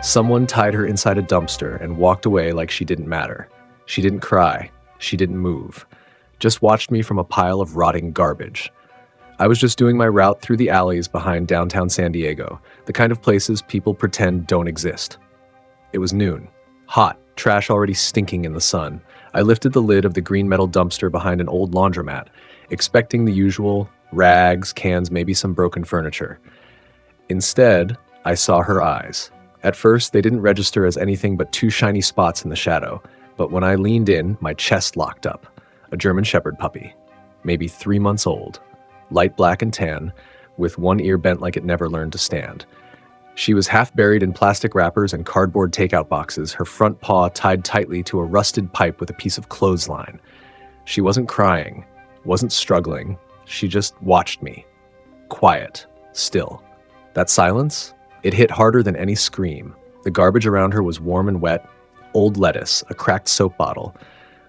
Someone tied her inside a dumpster and walked away like she didn't matter. She didn't cry. She didn't move. Just watched me from a pile of rotting garbage. I was just doing my route through the alleys behind downtown San Diego, the kind of places people pretend don't exist. It was noon. Hot, trash already stinking in the sun. I lifted the lid of the green metal dumpster behind an old laundromat, expecting the usual rags, cans, maybe some broken furniture. Instead, I saw her eyes. At first, they didn't register as anything but two shiny spots in the shadow, but when I leaned in, my chest locked up. A German Shepherd puppy, maybe 3 months old, light black and tan, with one ear bent like it never learned to stand. She was half buried in plastic wrappers and cardboard takeout boxes, her front paw tied tightly to a rusted pipe with a piece of clothesline. She wasn't crying, wasn't struggling. She just watched me. Quiet, still. That silence? It hit harder than any scream. The garbage around her was warm and wet. Old lettuce, a cracked soap bottle.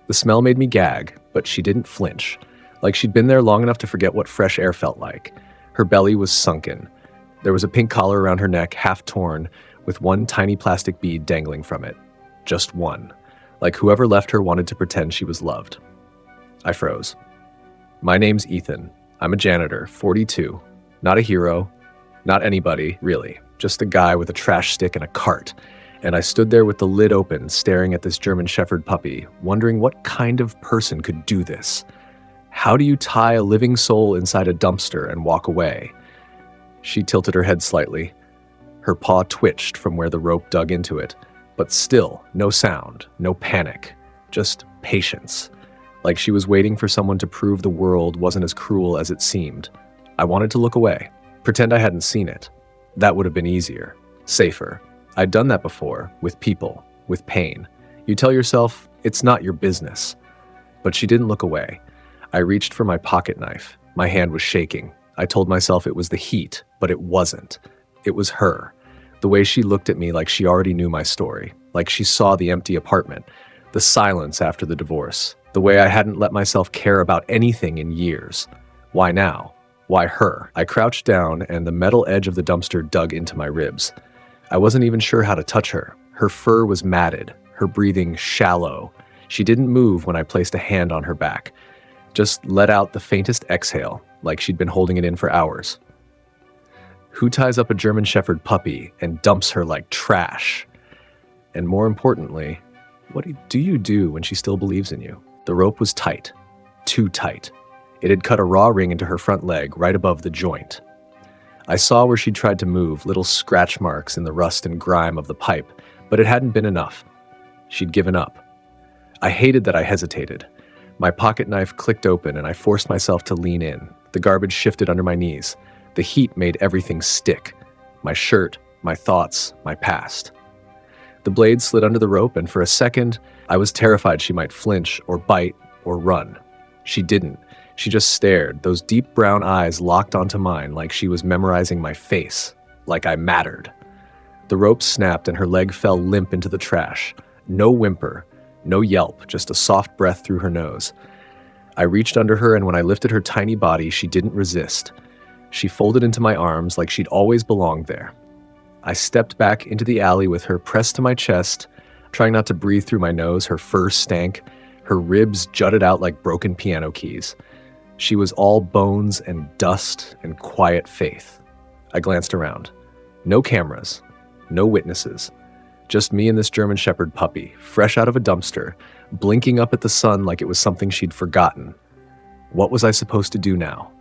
The smell made me gag, but she didn't flinch. Like she'd been there long enough to forget what fresh air felt like. Her belly was sunken. There was a pink collar around her neck, half torn, with one tiny plastic bead dangling from it. Just one. Like whoever left her wanted to pretend she was loved. I froze. My name's Ethan. I'm a janitor, 42. Not a hero. Not anybody, really. Just a guy with a trash stick and a cart. And I stood there with the lid open, staring at this German Shepherd puppy, wondering what kind of person could do this. How do you tie a living soul inside a dumpster and walk away? She tilted her head slightly. Her paw twitched from where the rope dug into it, but still, no sound, no panic, just patience. Like she was waiting for someone to prove the world wasn't as cruel as it seemed. I wanted to look away, pretend I hadn't seen it. That would have been easier, safer. I'd done that before, with people, with pain. You tell yourself, it's not your business. But she didn't look away. I reached for my pocket knife. My hand was shaking. I told myself it was the heat, but it wasn't. It was her. The way she looked at me like she already knew my story, like she saw the empty apartment, the silence after the divorce, the way I hadn't let myself care about anything in years. Why now? Why her? I crouched down and the metal edge of the dumpster dug into my ribs. I wasn't even sure how to touch her. Her fur was matted, her breathing shallow. She didn't move when I placed a hand on her back. Just let out the faintest exhale, like she'd been holding it in for hours. Who ties up a German Shepherd puppy and dumps her like trash? And more importantly, what do you do when she still believes in you? The rope was tight, too tight. It had cut a raw ring into her front leg, right above the joint. I saw where she'd tried to move, little scratch marks in the rust and grime of the pipe, but it hadn't been enough. She'd given up. I hated that I hesitated. My pocket knife clicked open and I forced myself to lean in. The garbage shifted under my knees. The heat made everything stick. My shirt, my thoughts, my past. The blade slid under the rope, and for a second, I was terrified she might flinch or bite or run. She didn't. She just stared, those deep brown eyes locked onto mine like she was memorizing my face, like I mattered. The rope snapped and her leg fell limp into the trash. No whimper, no yelp, just a soft breath through her nose. I reached under her, and when I lifted her tiny body, she didn't resist. She folded into my arms like she'd always belonged there. I stepped back into the alley with her pressed to my chest, trying not to breathe through my nose. Her fur stank. Her ribs jutted out like broken piano keys. She was all bones and dust and quiet faith. I glanced around. No cameras, no witnesses. Just me and this German Shepherd puppy, fresh out of a dumpster, blinking up at the sun like it was something she'd forgotten. What was I supposed to do now?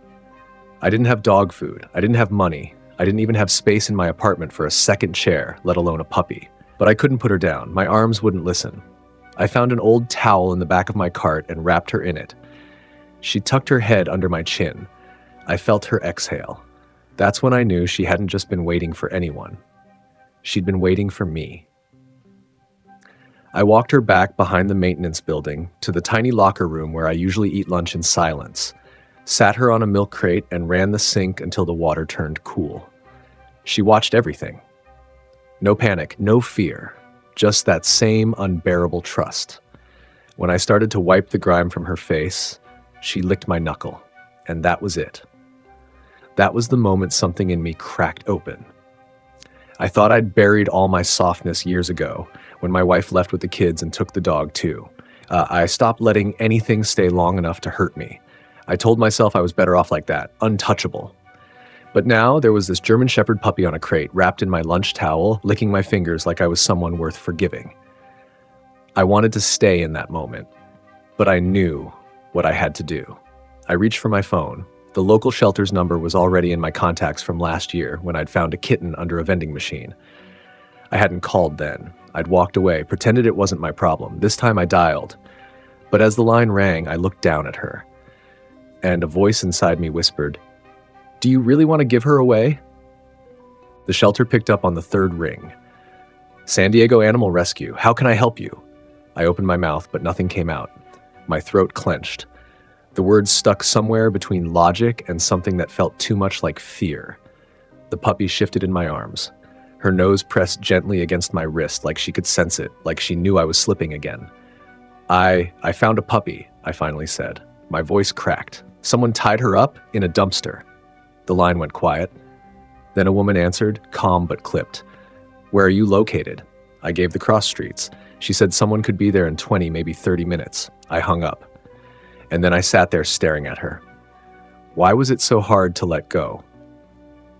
I didn't have dog food. I didn't have money. I didn't even have space in my apartment for a second chair, let alone a puppy. But I couldn't put her down. My arms wouldn't listen. I found an old towel in the back of my cart and wrapped her in it. She tucked her head under my chin. I felt her exhale. That's when I knew she hadn't just been waiting for anyone. She'd been waiting for me. I walked her back behind the maintenance building to the tiny locker room where I usually eat lunch in silence, sat her on a milk crate and ran the sink until the water turned cool. She watched everything. No panic, no fear, just that same unbearable trust. When I started to wipe the grime from her face, she licked my knuckle, and that was it. That was the moment something in me cracked open. I thought I'd buried all my softness years ago when my wife left with the kids and took the dog too. I stopped letting anything stay long enough to hurt me. I told myself I was better off like that, untouchable. But now there was this German Shepherd puppy on a crate, wrapped in my lunch towel, licking my fingers like I was someone worth forgiving. I wanted to stay in that moment, but I knew what I had to do. I reached for my phone. The local shelter's number was already in my contacts from last year when I'd found a kitten under a vending machine. I hadn't called then. I'd walked away, pretended it wasn't my problem. This time I dialed. But as the line rang, I looked down at her, and a voice inside me whispered, "Do you really want to give her away?" The shelter picked up on the third ring. "San Diego Animal Rescue, how can I help you?" I opened my mouth, but nothing came out. My throat clenched. The words stuck somewhere between logic and something that felt too much like fear. The puppy shifted in my arms. Her nose pressed gently against my wrist like she could sense it, like she knew I was slipping again. I found a puppy," I finally said. My voice cracked. "Someone tied her up in a dumpster." The line went quiet. Then a woman answered, calm but clipped. "Where are you located?" I gave the cross streets. She said someone could be there in 20, maybe 30 minutes. I hung up. And then I sat there staring at her. Why was it so hard to let go?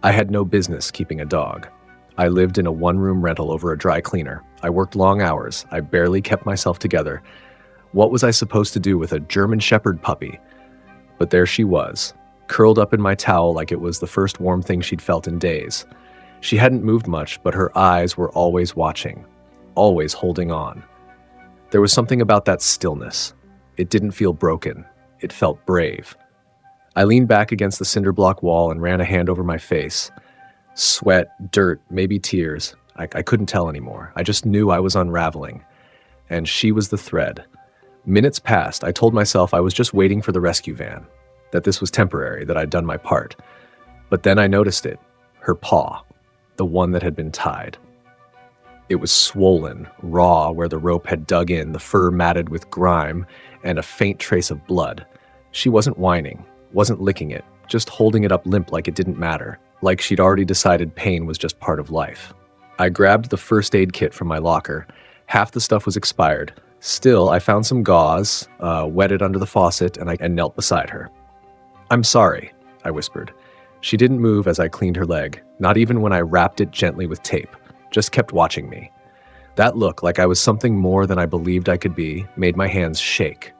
I had no business keeping a dog. I lived in a one-room rental over a dry cleaner. I worked long hours. I barely kept myself together. What was I supposed to do with a German Shepherd puppy? But there she was, curled up in my towel like it was the first warm thing she'd felt in days. She hadn't moved much, but her eyes were always watching, always holding on. There was something about that stillness. It didn't feel broken. It felt brave. I leaned back against the cinder block wall and ran a hand over my face. Sweat, dirt, maybe tears. I couldn't tell anymore. I just knew I was unraveling. And she was the thread. Minutes passed. I told myself I was just waiting for the rescue van, that this was temporary, that I'd done my part. But then I noticed it. Her paw. The one that had been tied. It was swollen, raw where the rope had dug in, the fur matted with grime, and a faint trace of blood. She wasn't whining, wasn't licking it, just holding it up limp like it didn't matter, like she'd already decided pain was just part of life. I grabbed the first aid kit from my locker. Half the stuff was expired. Still, I found some gauze, wetted under the faucet, and knelt beside her. "I'm sorry," I whispered. She didn't move as I cleaned her leg, not even when I wrapped it gently with tape, just kept watching me. That look, like I was something more than I believed I could be, made my hands shake.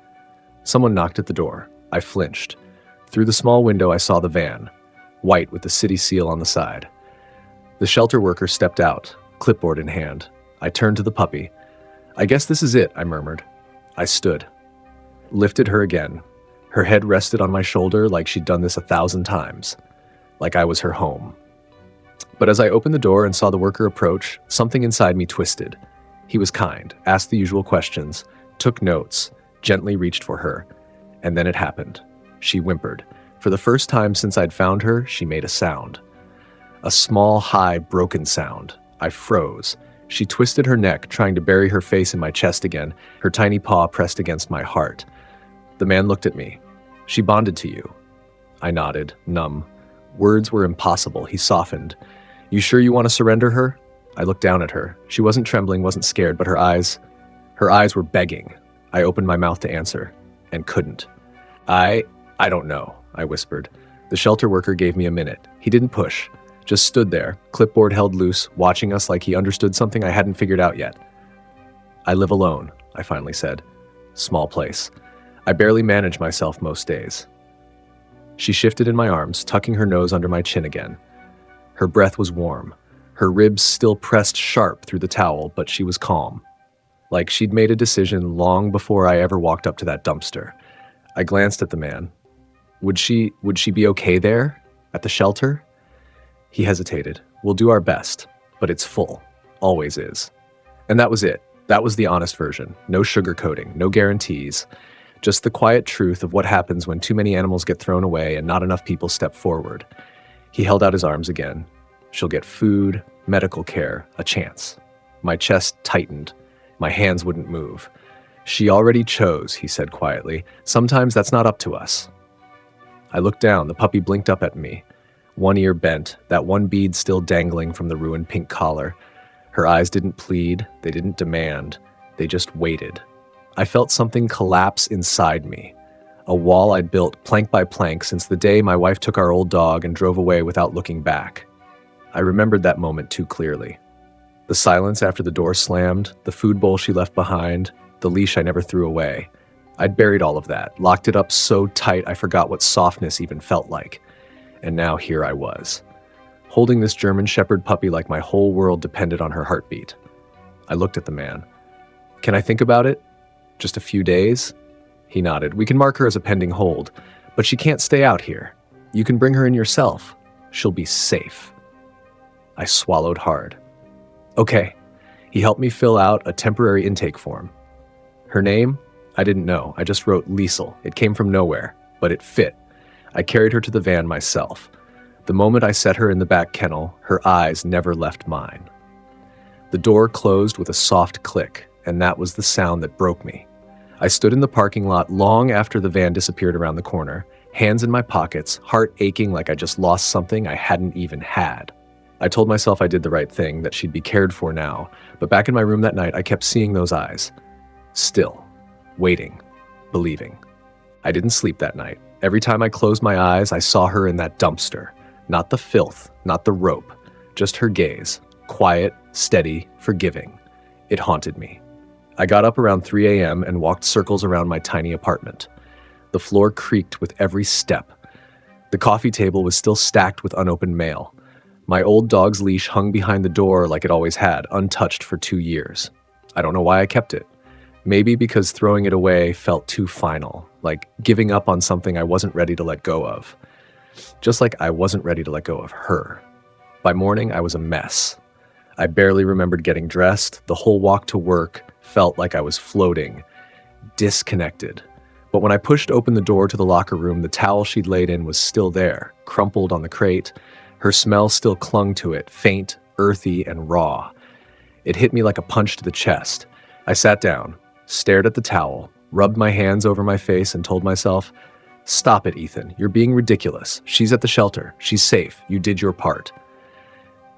Someone knocked at the door. I flinched. Through the small window, I saw the van, white with the city seal on the side. The shelter worker stepped out, clipboard in hand. I turned to the puppy. "I guess this is it," I murmured. I stood, lifted her again. Her head rested on my shoulder like she'd done this 1,000 times, like I was her home. But as I opened the door and saw the worker approach, something inside me twisted. He was kind, asked the usual questions, took notes, gently reached for her. And then it happened. She whimpered. For the first time since I'd found her, she made a sound. A small, high, broken sound. I froze. She twisted her neck, trying to bury her face in my chest again, her tiny paw pressed against my heart. The man looked at me. "She bonded to you." I nodded, numb. Words were impossible. He softened. "You sure you want to surrender her?" I looked down at her. She wasn't trembling, wasn't scared, but her eyes were begging. I opened my mouth to answer, and couldn't. I don't know, I whispered. The shelter worker gave me a minute. He didn't push, just stood there, clipboard held loose, watching us like he understood something I hadn't figured out yet. "I live alone," I finally said. "Small place. I barely manage myself most days." She shifted in my arms, tucking her nose under my chin again. Her breath was warm. Her ribs still pressed sharp through the towel, but she was calm. Like she'd made a decision long before I ever walked up to that dumpster. I glanced at the man. Would she be okay there? At the shelter? He hesitated. "We'll do our best, but it's full. Always is." And that was it. That was the honest version. No sugarcoating, no guarantees. Just the quiet truth of what happens when too many animals get thrown away and not enough people step forward. He held out his arms again. "She'll get food, medical care, a chance." My chest tightened. My hands wouldn't move. "She already chose," he said quietly. "Sometimes that's not up to us." I looked down. The puppy blinked up at me. one ear bent, that one bead still dangling from the ruined pink collar. Her eyes didn't plead, they didn't demand, they just waited. I felt something collapse inside me. A wall I'd built plank by plank since the day my wife took our old dog and drove away without looking back. I remembered that moment too clearly. The silence after the door slammed, the food bowl she left behind, the leash I never threw away. I'd buried all of that, locked it up so tight I forgot what softness even felt like. And now here I was, holding this German Shepherd puppy like my whole world depended on her heartbeat. I looked at the man. Can I think about it? Just a few days? He nodded. We can mark her as a pending hold, but she can't stay out here. You can bring her in yourself. She'll be safe. I swallowed hard. Okay. He helped me fill out a temporary intake form. Her name? I didn't know. I just wrote Liesel. It came from nowhere, but it fit. I carried her to the van myself. The moment I set her in the back kennel, her eyes never left mine. The door closed with a soft click, and that was the sound that broke me. I stood in the parking lot long after the van disappeared around the corner, hands in my pockets, heart aching like I just lost something I hadn't even had. I told myself I did the right thing, that she'd be cared for now, but back in my room that night, I kept seeing those eyes. Still, waiting, believing. I didn't sleep that night. Every time I closed my eyes, I saw her in that dumpster. Not the filth, not the rope, just her gaze, quiet, steady, forgiving. It haunted me. I got up around 3 a.m. and walked circles around my tiny apartment. The floor creaked with every step. The coffee table was still stacked with unopened mail. My old dog's leash hung behind the door like it always had, untouched for 2 years. I don't know why I kept it. Maybe because throwing it away felt too final, like giving up on something I wasn't ready to let go of. Just like I wasn't ready to let go of her. By morning, I was a mess. I barely remembered getting dressed. The whole walk to work felt like I was floating, disconnected. But when I pushed open the door to the locker room, the towel she'd laid in was still there, crumpled on the crate. Her smell still clung to it, faint, earthy, and raw. It hit me like a punch to the chest. I sat down, stared at the towel, rubbed my hands over my face, and told myself, "Stop it, Ethan. You're being ridiculous. She's at the shelter. She's safe. You did your part."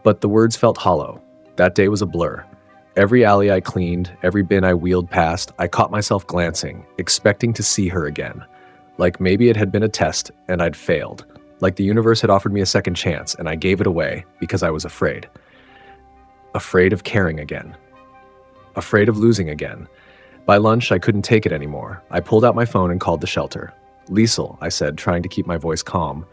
But the words felt hollow. That day was a blur. Every alley I cleaned, every bin I wheeled past, I caught myself glancing, expecting to see her again. Like maybe it had been a test and I'd failed. Like the universe had offered me a second chance and I gave it away because I was afraid. Afraid of caring again. Afraid of losing again. By lunch, I couldn't take it anymore. I pulled out my phone and called the shelter. Liesel, I said, trying to keep my voice calm.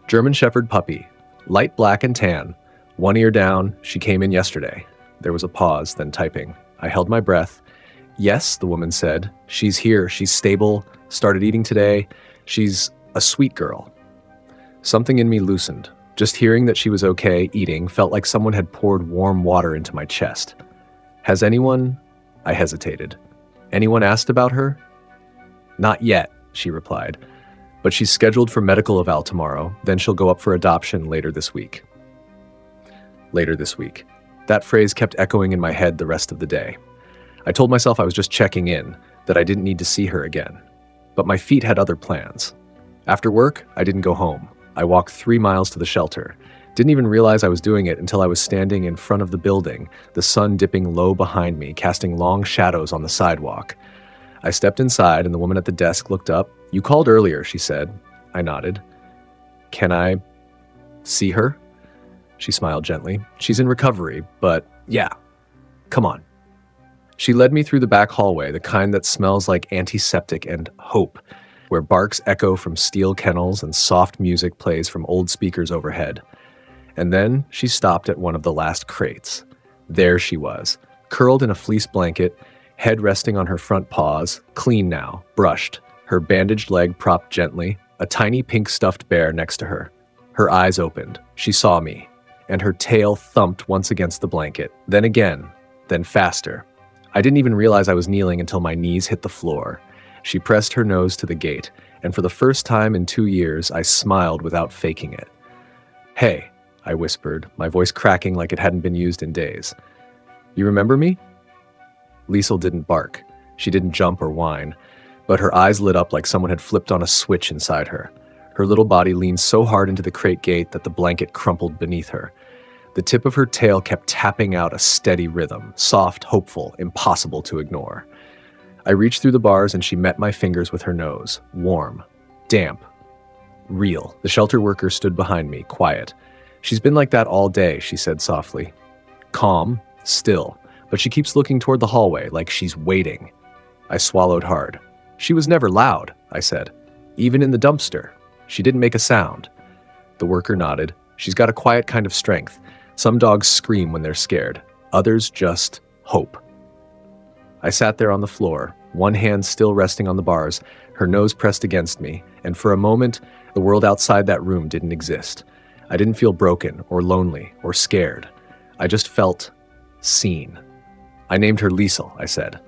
German Shepherd puppy. Light black and tan. One ear down. She came in yesterday. There was a pause, then typing. I held my breath. Yes, the woman said. She's here. She's stable. Started eating today. She's a sweet girl. Something in me loosened. Just hearing that she was okay eating felt like someone had poured warm water into my chest. Has anyone... I hesitated. Anyone asked about her? Not yet, she replied. But she's scheduled for medical eval tomorrow. Then she'll go up for adoption later this week. Later this week. That phrase kept echoing in my head the rest of the day. I told myself I was just checking in, that I didn't need to see her again. But my feet had other plans. After work, I didn't go home. I walked 3 miles to the shelter. Didn't even realize I was doing it until I was standing in front of the building, the sun dipping low behind me, casting long shadows on the sidewalk. I stepped inside and the woman at the desk looked up. You called earlier, she said. I nodded. Can I see her? She smiled gently. She's in recovery, but yeah, come on. She led me through the back hallway, the kind that smells like antiseptic and hope, where barks echo from steel kennels and soft music plays from old speakers overhead. And then she stopped at one of the last crates. There she was, curled in a fleece blanket, head resting on her front paws, clean now, brushed, her bandaged leg propped gently, a tiny pink stuffed bear next to her. Her eyes opened. She saw me, and her tail thumped once against the blanket, then again, then faster. I didn't even realize I was kneeling until my knees hit the floor. She pressed her nose to the gate, and for the first time in 2 years, I smiled without faking it. Hey, I whispered, my voice cracking like it hadn't been used in days. You remember me? Liesel didn't bark. She didn't jump or whine, but her eyes lit up like someone had flipped on a switch inside her. Her little body leaned so hard into the crate gate that the blanket crumpled beneath her. The tip of her tail kept tapping out a steady rhythm, soft, hopeful, impossible to ignore. I reached through the bars and she met my fingers with her nose, warm, damp, real. The shelter worker stood behind me, quiet. "She's been like that all day," she said softly. Calm, still, but she keeps looking toward the hallway like she's waiting. I swallowed hard. "She was never loud," I said. "Even in the dumpster. She didn't make a sound." The worker nodded. "She's got a quiet kind of strength. Some dogs scream when they're scared. Others just hope." I sat there on the floor, one hand still resting on the bars, her nose pressed against me, and for a moment, the world outside that room didn't exist. I didn't feel broken or lonely or scared. I just felt seen. "I named her Liesel," I said.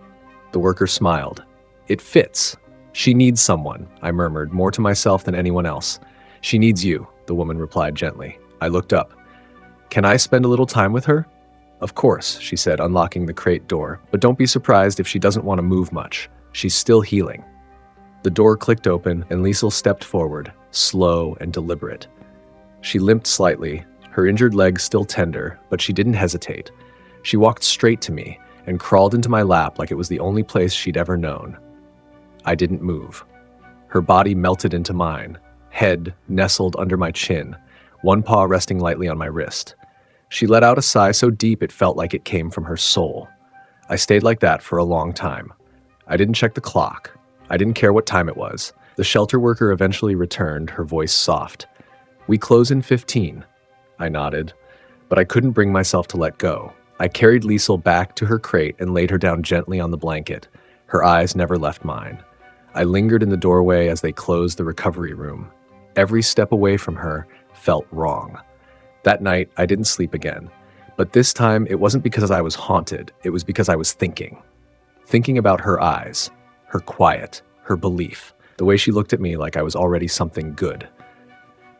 The worker smiled. "It fits. She needs someone," I murmured, more to myself than anyone else. "She needs you," the woman replied gently. I looked up. "Can I spend a little time with her?" "Of course," she said, unlocking the crate door, "but don't be surprised if she doesn't want to move much. She's still healing." The door clicked open, and Liesel stepped forward, slow and deliberate. She limped slightly, her injured leg still tender, but she didn't hesitate. She walked straight to me and crawled into my lap like it was the only place she'd ever known. I didn't move. Her body melted into mine, head nestled under my chin, one paw resting lightly on my wrist. She let out a sigh so deep it felt like it came from her soul. I stayed like that for a long time. I didn't check the clock. I didn't care what time it was. The shelter worker eventually returned, her voice soft. "We close in 15. I nodded, but I couldn't bring myself to let go. I carried Liesel back to her crate and laid her down gently on the blanket. Her eyes never left mine. I lingered in the doorway as they closed the recovery room. Every step away from her felt wrong. That night, I didn't sleep again. But this time, it wasn't because I was haunted. It was because I was thinking. Thinking about her eyes, her quiet, her belief, the way she looked at me like I was already something good.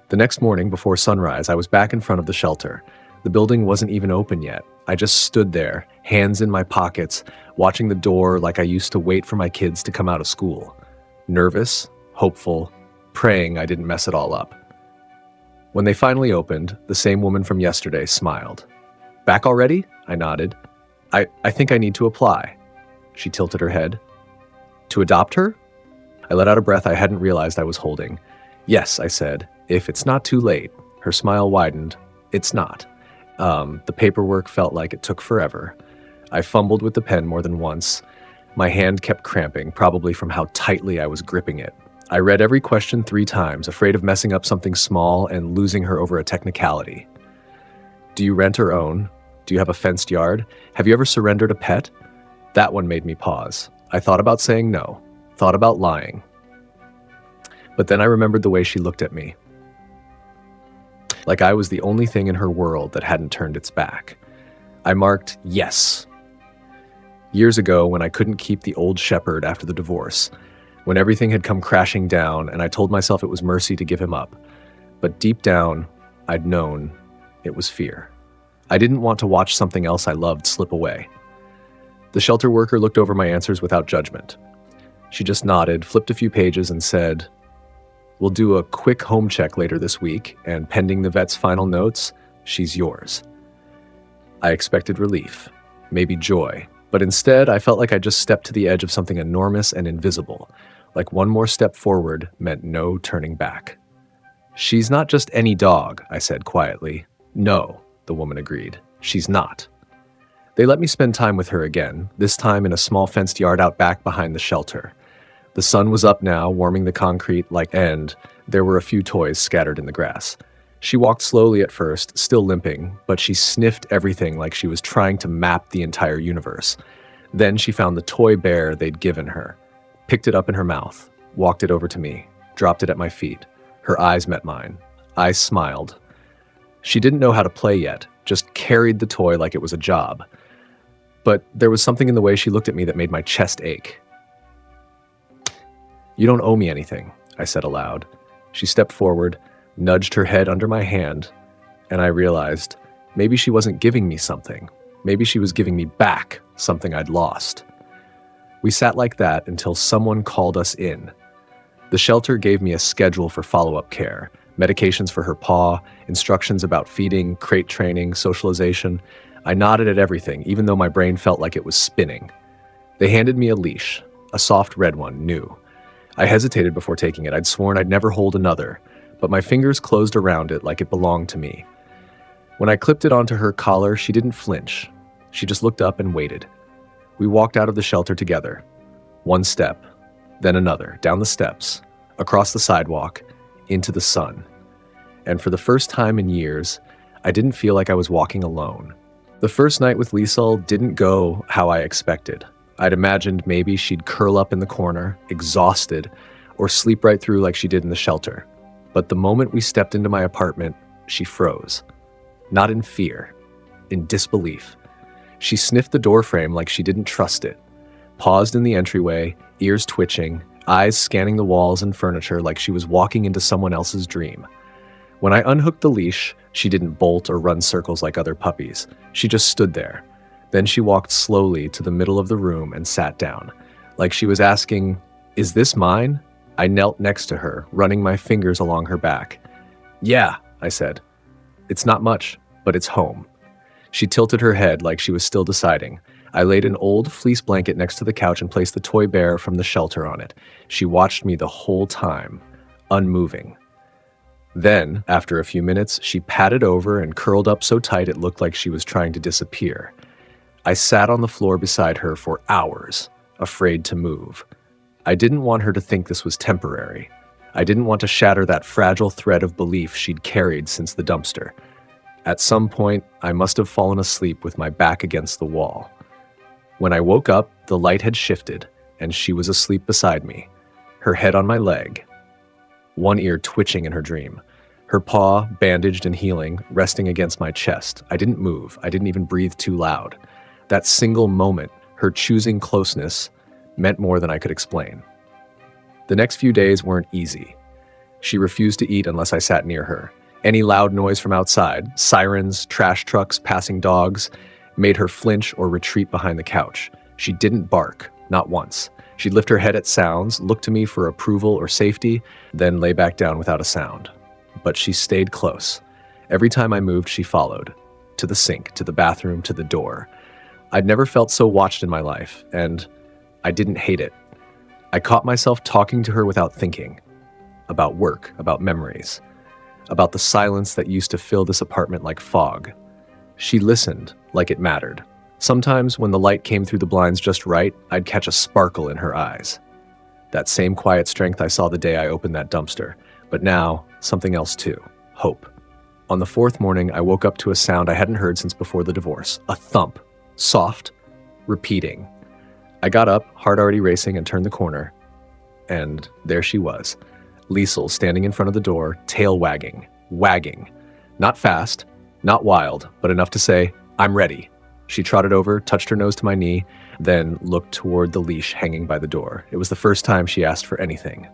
The next morning, before sunrise, I was back in front of the shelter. The building wasn't even open yet. I just stood there, hands in my pockets, watching the door like I used to wait for my kids to come out of school. Nervous, hopeful, praying I didn't mess it all up. When they finally opened, the same woman from yesterday smiled. "Back already?" I nodded. I think I need to apply." She tilted her head. "To adopt her?" I let out a breath I hadn't realized I was holding. "Yes," I said, "if it's not too late." Her smile widened. "It's not." The paperwork felt like it took forever. I fumbled with the pen more than once. My hand kept cramping, probably from how tightly I was gripping it. I read every question 3 times, afraid of messing up something small and losing her over a technicality. "Do you rent or own? Do you have a fenced yard? Have you ever surrendered a pet?" That one made me pause. I thought about saying no, thought about lying. But then I remembered the way she looked at me. Like I was the only thing in her world that hadn't turned its back. I marked yes. Years ago, when I couldn't keep the old shepherd after the divorce, when everything had come crashing down and I told myself it was mercy to give him up. But deep down, I'd known it was fear. I didn't want to watch something else I loved slip away. The shelter worker looked over my answers without judgment. She just nodded, flipped a few pages, and said, "We'll do a quick home check later this week, and pending the vet's final notes, she's yours." I expected relief, maybe joy, but instead I felt like I just stepped to the edge of something enormous and invisible, like one more step forward meant no turning back. "She's not just any dog," I said quietly. "No," the woman agreed. "She's not." They let me spend time with her again, this time in a small fenced yard out back behind the shelter. The sun was up now, warming the concrete and there were a few toys scattered in the grass. She walked slowly at first, still limping, but she sniffed everything like she was trying to map the entire universe. Then she found the toy bear they'd given her, picked it up in her mouth, walked it over to me, dropped it at my feet. Her eyes met mine. I smiled. She didn't know how to play yet, just carried the toy like it was a job. But there was something in the way she looked at me that made my chest ache. "You don't owe me anything," I said aloud. She stepped forward, nudged her head under my hand, and I realized maybe she wasn't giving me something. Maybe she was giving me back something I'd lost. We sat like that until someone called us in. The shelter gave me a schedule for follow-up care, medications for her paw, instructions about feeding, crate training, socialization. I nodded at everything, even though my brain felt like it was spinning. They handed me a leash, a soft red one, new. I hesitated before taking it. I'd sworn I'd never hold another, but my fingers closed around it like it belonged to me. When I clipped it onto her collar, she didn't flinch. She just looked up and waited. We walked out of the shelter together. One step, then another, down the steps, across the sidewalk, into the sun. And for the first time in years, I didn't feel like I was walking alone. The first night with Liesel didn't go how I expected. I'd imagined maybe she'd curl up in the corner, exhausted, or sleep right through like she did in the shelter. But the moment we stepped into my apartment, she froze. Not in fear, in disbelief. She sniffed the doorframe like she didn't trust it, paused in the entryway, ears twitching, eyes scanning the walls and furniture like she was walking into someone else's dream. When I unhooked the leash, she didn't bolt or run circles like other puppies. She just stood there. Then she walked slowly to the middle of the room and sat down, like she was asking, "Is this mine?" I knelt next to her, running my fingers along her back. "Yeah," I said. "It's not much, but it's home." She tilted her head like she was still deciding. I laid an old fleece blanket next to the couch and placed the toy bear from the shelter on it. She watched me the whole time, unmoving. Then, after a few minutes, she patted over and curled up so tight it looked like she was trying to disappear. I sat on the floor beside her for hours, afraid to move. I didn't want her to think this was temporary. I didn't want to shatter that fragile thread of belief she'd carried since the dumpster. At some point, I must have fallen asleep with my back against the wall. When I woke up, the light had shifted, and she was asleep beside me, her head on my leg, one ear twitching in her dream, her paw, bandaged and healing, resting against my chest. I didn't move. I didn't even breathe too loud. That single moment, her choosing closeness, meant more than I could explain. The next few days weren't easy. She refused to eat unless I sat near her. Any loud noise from outside, sirens, trash trucks, passing dogs, made her flinch or retreat behind the couch. She didn't bark, not once. She'd lift her head at sounds, look to me for approval or safety, then lay back down without a sound. But she stayed close. Every time I moved, she followed. To the sink, to the bathroom, to the door. I'd never felt so watched in my life, and I didn't hate it. I caught myself talking to her without thinking. About work, about memories, about the silence that used to fill this apartment like fog. She listened like it mattered. Sometimes when the light came through the blinds just right, I'd catch a sparkle in her eyes. That same quiet strength I saw the day I opened that dumpster. But now, something else too. Hope. On the fourth morning, I woke up to a sound I hadn't heard since before the divorce. A thump. Soft. Repeating. I got up, heart already racing, and turned the corner. And there she was. Liesel standing in front of the door, tail wagging. Wagging. Not fast, not wild, but enough to say, "I'm ready." She trotted over, touched her nose to my knee, then looked toward the leash hanging by the door. It was the first time she asked for anything.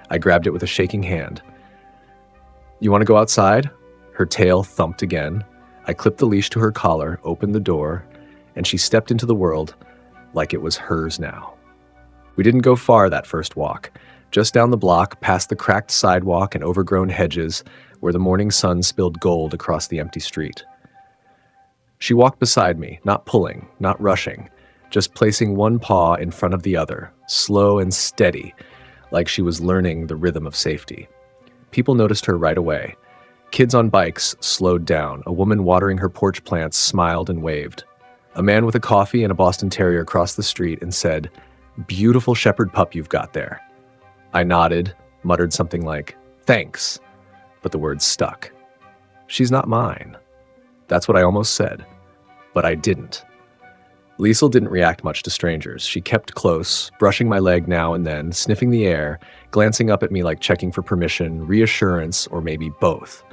I grabbed it with a shaking hand. "You want to go outside?" Her tail thumped again. I clipped the leash to her collar, opened the door, and she stepped into the world like it was hers now. We didn't go far that first walk. Just down the block, past the cracked sidewalk and overgrown hedges, where the morning sun spilled gold across the empty street. She walked beside me, not pulling, not rushing, just placing one paw in front of the other, slow and steady, like she was learning the rhythm of safety. People noticed her right away. Kids on bikes slowed down. A woman watering her porch plants smiled and waved. A man with a coffee and a Boston Terrier crossed the street and said, "Beautiful shepherd pup you've got there." I nodded, muttered something like, "Thanks," but the words stuck. "She's not mine." That's what I almost said, but I didn't. Liesel didn't react much to strangers. She kept close, brushing my leg now and then, sniffing the air, glancing up at me like checking for permission, reassurance, or maybe both.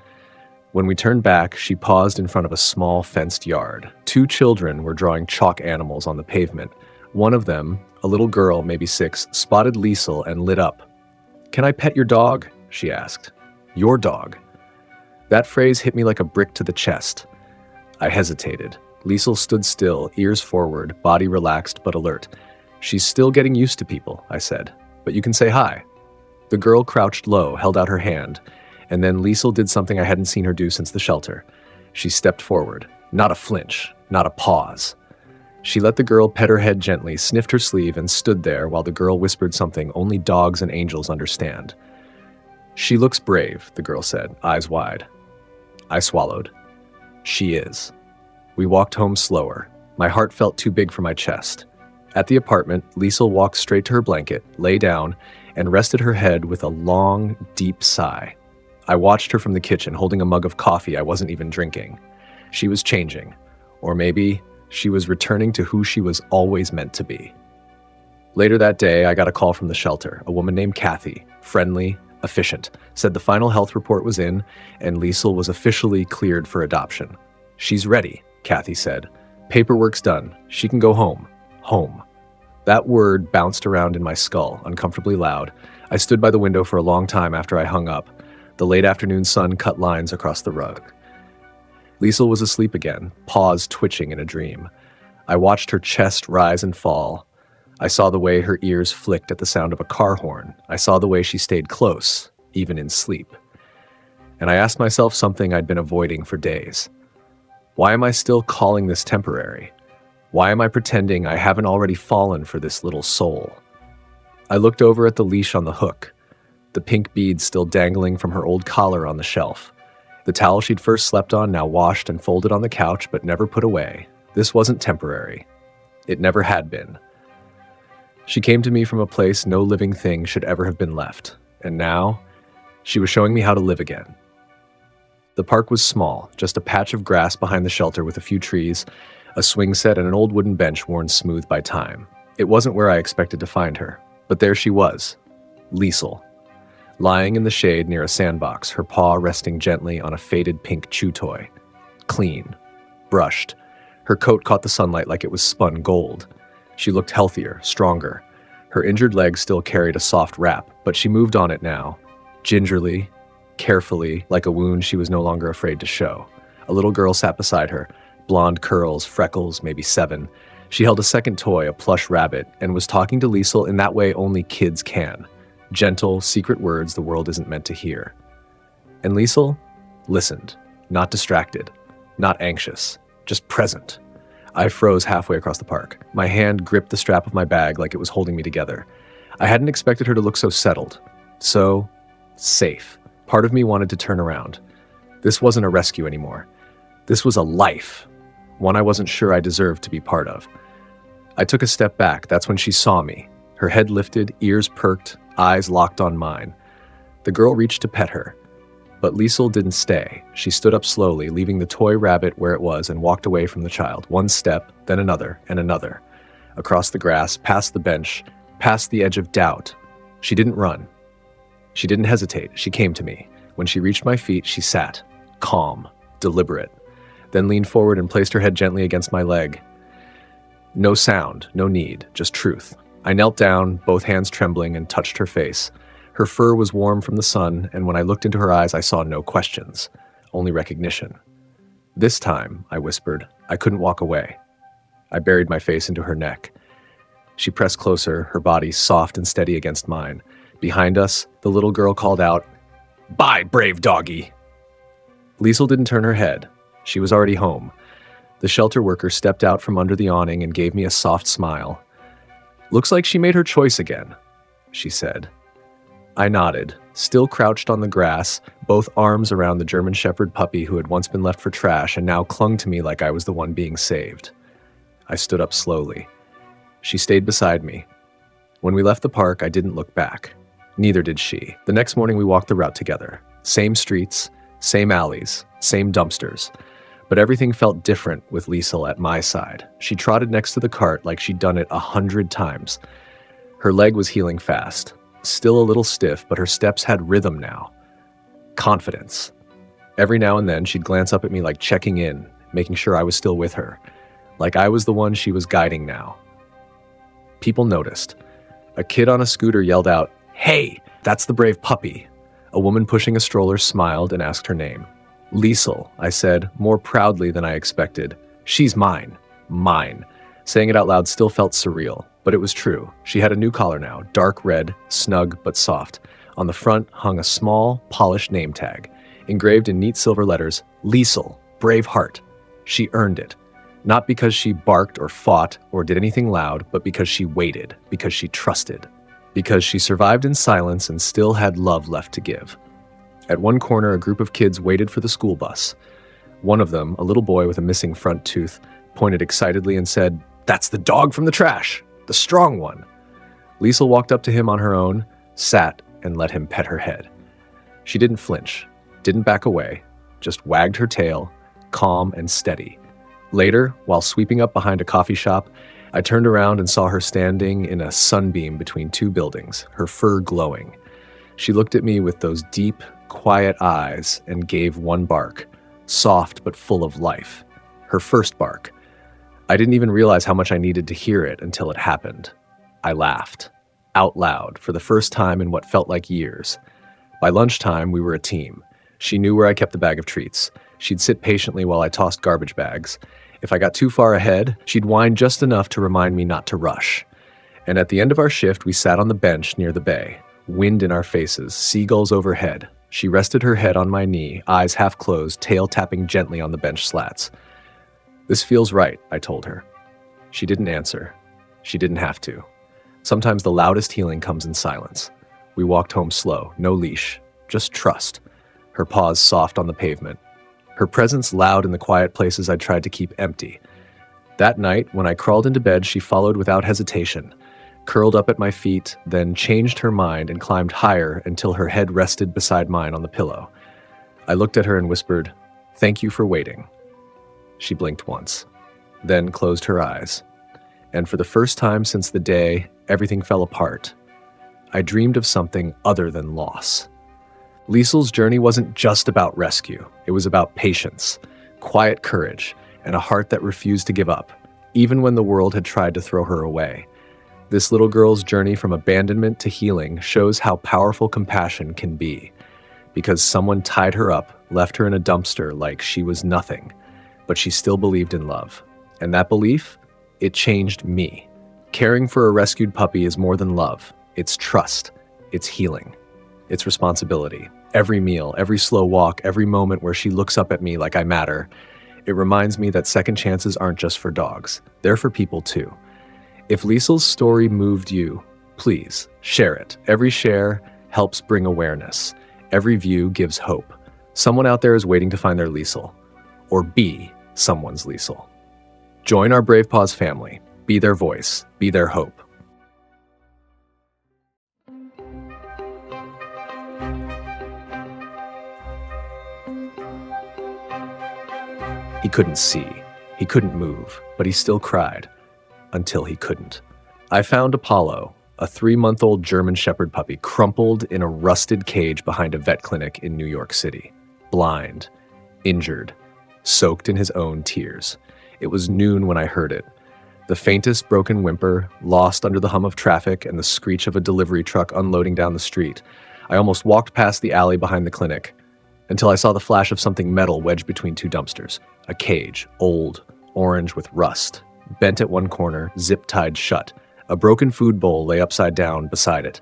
When we turned back, she paused in front of a small fenced yard. 2 children were drawing chalk animals on the pavement. One of them, a little girl, maybe 6, spotted Liesel and lit up. "Can I pet your dog?" she asked. "Your dog." That phrase hit me like a brick to the chest. I hesitated. Liesel stood still, ears forward, body relaxed but alert. "She's still getting used to people," I said. "But you can say hi." The girl crouched low, held out her hand, and then Liesel did something I hadn't seen her do since the shelter. She stepped forward. Not a flinch, not a pause. She let the girl pet her head gently, sniffed her sleeve, and stood there while the girl whispered something only dogs and angels understand. "She looks brave," the girl said, eyes wide. I swallowed. She is. We walked home slower. My heart felt too big for my chest. At the apartment, Liesel walked straight to her blanket, lay down, and rested her head with a long, deep sigh. I watched her from the kitchen, holding a mug of coffee I wasn't even drinking. She was changing. Or maybe she was returning to who she was always meant to be. Later that day, I got a call from the shelter. A woman named Kathy, friendly, efficient, said the final health report was in, and Liesel was officially cleared for adoption. "She's ready," Kathy said. "Paperwork's done. She can go home. Home." That word bounced around in my skull, uncomfortably loud. I stood by the window for a long time after I hung up. The late afternoon sun cut lines across the rug. Liesel was asleep again, paws twitching in a dream. I watched her chest rise and fall. I saw the way her ears flicked at the sound of a car horn. I saw the way she stayed close, even in sleep. And I asked myself something I'd been avoiding for days. Why am I still calling this temporary? Why am I pretending I haven't already fallen for this little soul? I looked over at the leash on the hook, the pink beads still dangling from her old collar on the shelf. The towel she'd first slept on now washed and folded on the couch but never put away. This wasn't temporary. It never had been. She came to me from a place no living thing should ever have been left. And now, she was showing me how to live again. The park was small, just a patch of grass behind the shelter with a few trees, a swing set, and an old wooden bench worn smooth by time. It wasn't where I expected to find her, but there she was, Liesel, lying in the shade near a sandbox, her paw resting gently on a faded pink chew toy. Clean, brushed. Her coat caught the sunlight like it was spun gold. She looked healthier, stronger. Her injured leg still carried a soft wrap, but she moved on it now, gingerly, carefully, like a wound she was no longer afraid to show. A little girl sat beside her, blonde curls, freckles, maybe 7. She held a second toy, a plush rabbit, and was talking to Liesel in that way only kids can. Gentle, secret words the world isn't meant to hear. And Liesel listened, not distracted, not anxious, just present. I froze halfway across the park. My hand gripped the strap of my bag like it was holding me together. I hadn't expected her to look so settled, so safe. Part of me wanted to turn around. This wasn't a rescue anymore. This was a life, one I wasn't sure I deserved to be part of. I took a step back. That's when she saw me. Her head lifted, ears perked, eyes locked on mine. The girl reached to pet her. But Liesel didn't stay. She stood up slowly, leaving the toy rabbit where it was, and walked away from the child. One step, then another, and another. Across the grass, past the bench, past the edge of doubt. She didn't run. She didn't hesitate. She came to me. When she reached my feet, she sat, calm, deliberate, then leaned forward and placed her head gently against my leg. No sound, no need, just truth. I knelt down, both hands trembling, and touched her face. Her fur was warm from the sun, and when I looked into her eyes, I saw no questions, only recognition. "This time," I whispered, I couldn't walk away. I buried my face into her neck. She pressed closer, her body soft and steady against mine. Behind us, the little girl called out, "Bye, brave doggy!" Liesel didn't turn her head. She was already home. The shelter worker stepped out from under the awning and gave me a soft smile. "Looks like she made her choice again," she said. I nodded, still crouched on the grass, both arms around the German Shepherd puppy who had once been left for trash and now clung to me like I was the one being saved. I stood up slowly. She stayed beside me. When we left the park, I didn't look back. Neither did she. The next morning, we walked the route together. Same streets, same alleys, same dumpsters. But everything felt different with Liesel at my side. She trotted next to the cart like she'd done it 100 times. Her leg was healing fast. Still a little stiff, but her steps had rhythm now. Confidence. Every now and then, she'd glance up at me like checking in, making sure I was still with her. Like I was the one she was guiding now. People noticed. A kid on a scooter yelled out, "Hey, that's the brave puppy." A woman pushing a stroller smiled and asked her name. "Liesel," I said, more proudly than I expected. "She's mine. Mine." Saying it out loud still felt surreal, but it was true. She had a new collar now, dark red, snug but soft. On the front hung a small, polished name tag, engraved in neat silver letters, Liesel, brave heart. She earned it. Not because she barked or fought or did anything loud, but because she waited, because she trusted, because she survived in silence and still had love left to give. At one corner, a group of kids waited for the school bus. One of them, a little boy with a missing front tooth, pointed excitedly and said, "That's the dog from the trash, the strong one." Liesel walked up to him on her own, sat, and let him pet her head. She didn't flinch, didn't back away, just wagged her tail, calm and steady. Later, while sweeping up behind a coffee shop, I turned around and saw her standing in a sunbeam between two buildings, her fur glowing. She looked at me with those deep, quiet eyes and gave one bark, soft but full of life. Her first bark. I didn't even realize how much I needed to hear it until it happened. I laughed, out loud, for the first time in what felt like years. By lunchtime, we were a team. She knew where I kept the bag of treats. She'd sit patiently while I tossed garbage bags. If I got too far ahead, she'd whine just enough to remind me not to rush. And at the end of our shift, we sat on the bench near the bay, wind in our faces, seagulls overhead. She rested her head on my knee, eyes half closed, tail tapping gently on the bench slats. "This feels right," I told her. She didn't answer. She didn't have to. Sometimes the loudest healing comes in silence. We walked home slow, no leash, just trust. Her paws soft on the pavement. Her presence loud in the quiet places I tried to keep empty. That night, when I crawled into bed, she followed without hesitation, curled up at my feet, then changed her mind and climbed higher until her head rested beside mine on the pillow. I looked at her and whispered, "Thank you for waiting." She blinked once, then closed her eyes. And for the first time since the day everything fell apart, I dreamed of something other than loss. Liesel's journey wasn't just about rescue. It was about patience, quiet courage, and a heart that refused to give up, even when the world had tried to throw her away. This little girl's journey from abandonment to healing shows how powerful compassion can be, because someone tied her up, left her in a dumpster like she was nothing, but she still believed in love. And that belief, it changed me. Caring for a rescued puppy is more than love. It's trust. It's healing. It's responsibility. Every meal, every slow walk, every moment where she looks up at me like I matter, it reminds me that second chances aren't just for dogs. They're for people too. If Liesel's story moved you, please share it. Every share helps bring awareness. Every view gives hope. Someone out there is waiting to find their Liesel, or be someone's Liesel. Join our Brave Paws family. Be their voice. Be their hope. He couldn't see. He couldn't move, but he still cried. Until he couldn't. I found Apollo, a 3-month-old German Shepherd puppy, crumpled in a rusted cage behind a vet clinic in New York City. Blind, injured, soaked in his own tears. It was noon when I heard it. The faintest broken whimper, lost under the hum of traffic and the screech of a delivery truck unloading down the street. I almost walked past the alley behind the clinic, until I saw the flash of something metal wedged between two dumpsters. A cage, old, orange with rust, bent at one corner, zip-tied shut. A broken food bowl lay upside down beside it.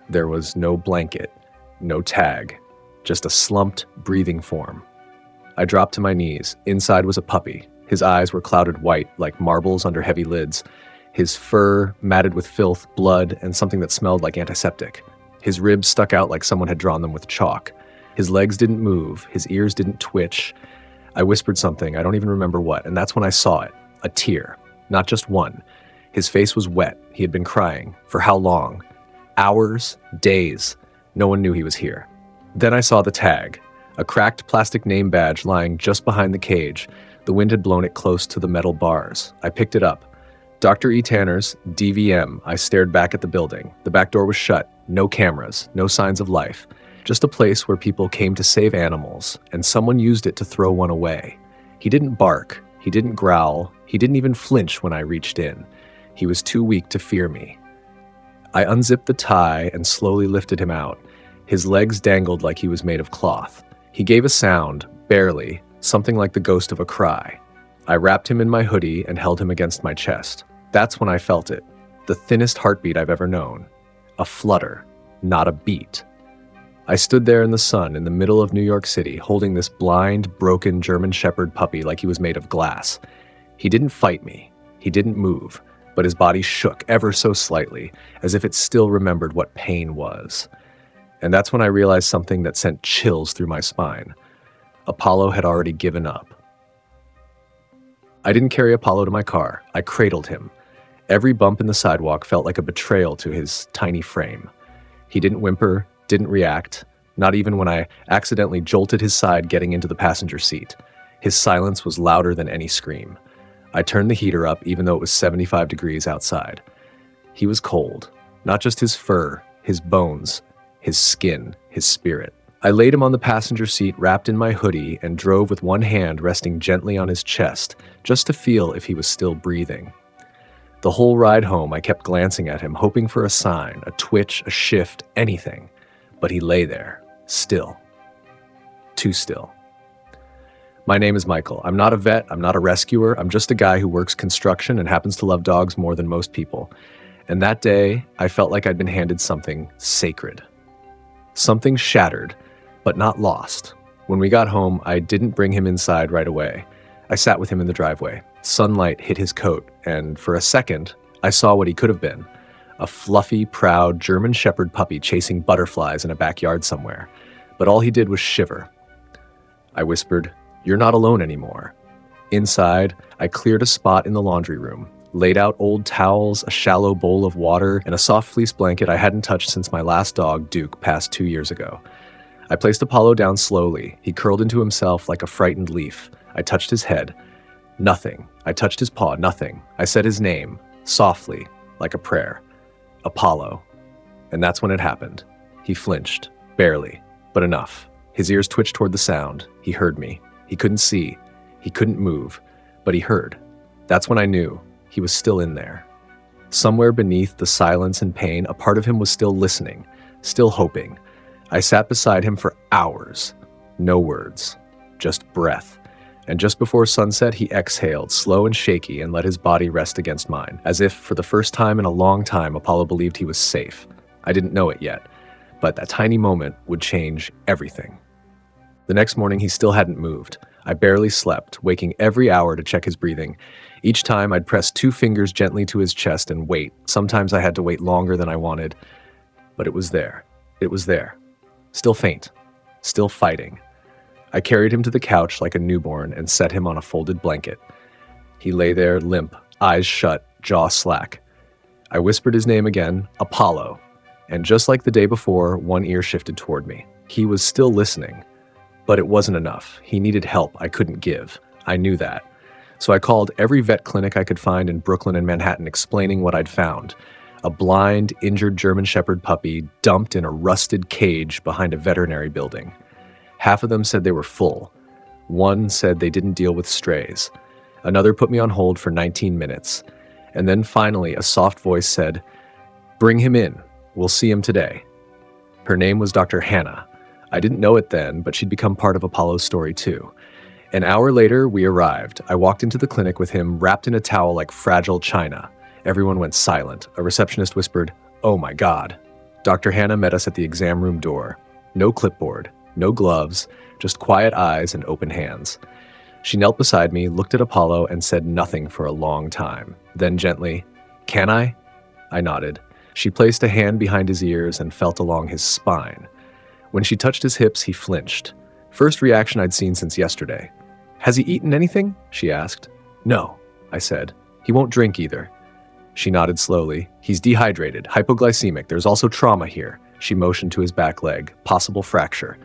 There was no blanket, no tag, just a slumped, breathing form. I dropped to my knees. Inside was a puppy. His eyes were clouded white, like marbles under heavy lids. His fur matted with filth, blood, and something that smelled like antiseptic. His ribs stuck out like someone had drawn them with chalk. His legs didn't move. His ears didn't twitch. I whispered something, I don't even remember what, and that's when I saw it. A tear. Not just one. His face was wet. He had been crying. For how long? Hours? Days. No one knew he was here. Then I saw the tag. A cracked plastic name badge lying just behind the cage. The wind had blown it close to the metal bars. I picked it up. Dr. E. Tanner's DVM. I stared back at the building. The back door was shut. No cameras. No signs of life. Just a place where people came to save animals, and someone used it to throw one away. He didn't bark. He didn't growl. He didn't even flinch when I reached in. He was too weak to fear me. I unzipped the tie and slowly lifted him out. His legs dangled like he was made of cloth. He gave a sound, barely, something like the ghost of a cry. I wrapped him in my hoodie and held him against my chest. That's when I felt it. The thinnest heartbeat I've ever known. A flutter. Not a beat. I stood there in the sun in the middle of New York City, holding this blind, broken German Shepherd puppy like he was made of glass. He didn't fight me. He didn't move, but his body shook ever so slightly, as if it still remembered what pain was. And that's when I realized something that sent chills through my spine. Apollo had already given up. I didn't carry Apollo to my car. I cradled him. Every bump in the sidewalk felt like a betrayal to his tiny frame. He didn't whimper, didn't react, not even when I accidentally jolted his side getting into the passenger seat. His silence was louder than any scream. I turned the heater up even though it was 75 degrees outside. He was cold, not just his fur, his bones, his skin, his spirit. I laid him on the passenger seat wrapped in my hoodie and drove with one hand resting gently on his chest, just to feel if he was still breathing. The whole ride home, I kept glancing at him, hoping for a sign, a twitch, a shift, anything. But he lay there, still. Too still. My name is Michael. I'm not a vet, I'm not a rescuer, I'm just a guy who works construction and happens to love dogs more than most people. And that day, I felt like I'd been handed something sacred. Something shattered, but not lost. When we got home, I didn't bring him inside right away. I sat with him in the driveway. Sunlight hit his coat, and for a second, I saw what he could have been. A fluffy, proud German Shepherd puppy chasing butterflies in a backyard somewhere. But all he did was shiver. I whispered, "You're not alone anymore." Inside, I cleared a spot in the laundry room, laid out old towels, a shallow bowl of water, and a soft fleece blanket I hadn't touched since my last dog, Duke, passed 2 years ago. I placed Apollo down slowly. He curled into himself like a frightened leaf. I touched his head. Nothing. I touched his paw. Nothing. I said his name, softly, like a prayer. Apollo. And that's when it happened. He flinched. Barely. But enough. His ears twitched toward the sound. He heard me. He couldn't see. He couldn't move. But he heard. That's when I knew. He was still in there. Somewhere beneath the silence and pain, a part of him was still listening, still hoping. I sat beside him for hours. No words. Just breath. And just before sunset, he exhaled, slow and shaky, and let his body rest against mine, as if, for the first time in a long time, Apollo believed he was safe. I didn't know it yet, but that tiny moment would change everything. The next morning, he still hadn't moved. I barely slept, waking every hour to check his breathing. Each time, I'd press 2 fingers gently to his chest and wait. Sometimes I had to wait longer than I wanted, but it was there. It was there. Still faint. Still fighting. I carried him to the couch like a newborn and set him on a folded blanket. He lay there, limp, eyes shut, jaw slack. I whispered his name again, Apollo, and just like the day before, one ear shifted toward me. He was still listening, but it wasn't enough. He needed help I couldn't give. I knew that. So I called every vet clinic I could find in Brooklyn and Manhattan explaining what I'd found. A blind, injured German Shepherd puppy dumped in a rusted cage behind a veterinary building. Half of them said they were full. One said they didn't deal with strays. Another put me on hold for 19 minutes. And then finally, a soft voice said, "Bring him in. We'll see him today." Her name was Dr. Hannah. I didn't know it then, but she'd become part of Apollo's story too. An hour later, we arrived. I walked into the clinic with him wrapped in a towel like fragile china. Everyone went silent. A receptionist whispered, "Oh my God." Dr. Hannah met us at the exam room door. No clipboard. No gloves, just quiet eyes and open hands. She knelt beside me, looked at Apollo, and said nothing for a long time. Then gently, "Can I?" I nodded. She placed a hand behind his ears and felt along his spine. When she touched his hips, he flinched. First reaction I'd seen since yesterday. "Has he eaten anything?" she asked. "No," I said. "He won't drink either." She nodded slowly. "He's dehydrated, hypoglycemic. There's also trauma here." She motioned to his back leg, possible fracture.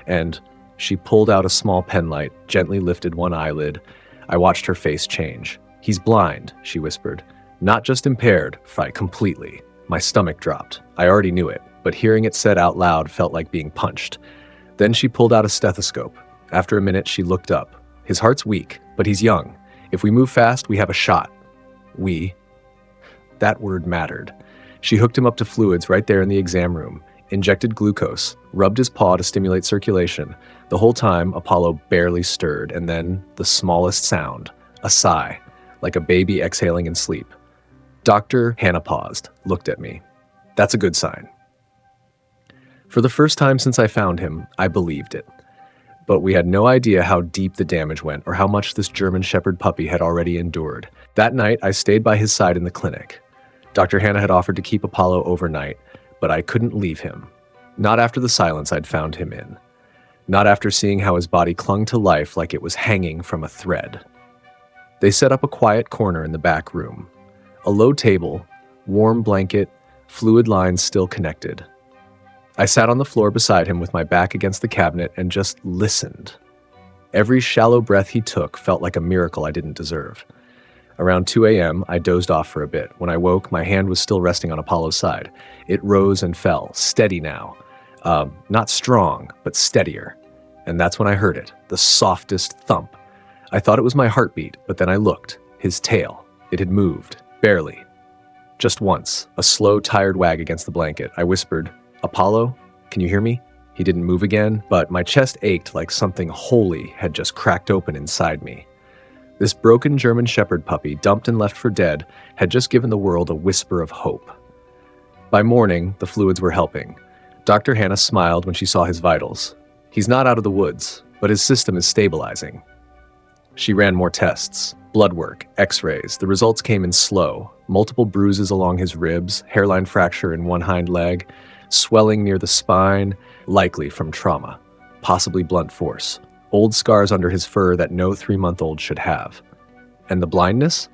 And she pulled out a small penlight, gently lifted one eyelid. I watched her face change. "He's blind," she whispered. "Not just impaired, completely." My stomach dropped. I already knew it, but hearing it said out loud felt like being punched. Then she pulled out a stethoscope. After a minute, she looked up. "His heart's weak, but he's young. If we move fast, we have a shot." We. That word mattered. She hooked him up to fluids right there in the exam room. Injected glucose, rubbed his paw to stimulate circulation. The whole time, Apollo barely stirred, and then the smallest sound, a sigh, like a baby exhaling in sleep. Dr. Hannah paused, looked at me. "That's a good sign." For the first time since I found him, I believed it. But we had no idea how deep the damage went or how much this German Shepherd puppy had already endured. That night, I stayed by his side in the clinic. Dr. Hannah had offered to keep Apollo overnight, but I couldn't leave him. Not after the silence I'd found him in. Not after seeing how his body clung to life like it was hanging from a thread. They set up a quiet corner in the back room. A low table, warm blanket, fluid lines still connected. I sat on the floor beside him with my back against the cabinet and just listened. Every shallow breath he took felt like a miracle I didn't deserve. Around 2 a.m., I dozed off for a bit. When I woke, my hand was still resting on Apollo's side. It rose and fell, steady now. Not strong, but steadier. And that's when I heard it, the softest thump. I thought it was my heartbeat, but then I looked. His tail. It had moved. Barely. Just once. A slow, tired wag against the blanket. I whispered, "Apollo, can you hear me?" He didn't move again, but my chest ached like something holy had just cracked open inside me. This broken German Shepherd puppy, dumped and left for dead, had just given the world a whisper of hope. By morning, the fluids were helping. Dr. Hannah smiled when she saw his vitals. He's not out of the woods, but his system is stabilizing. She ran more tests, blood work, x-rays. The results came in slow. Multiple bruises along his ribs, hairline fracture in one hind leg, swelling near the spine, likely from trauma, possibly blunt force. Old scars under his fur that no 3-month-old should have. And the blindness?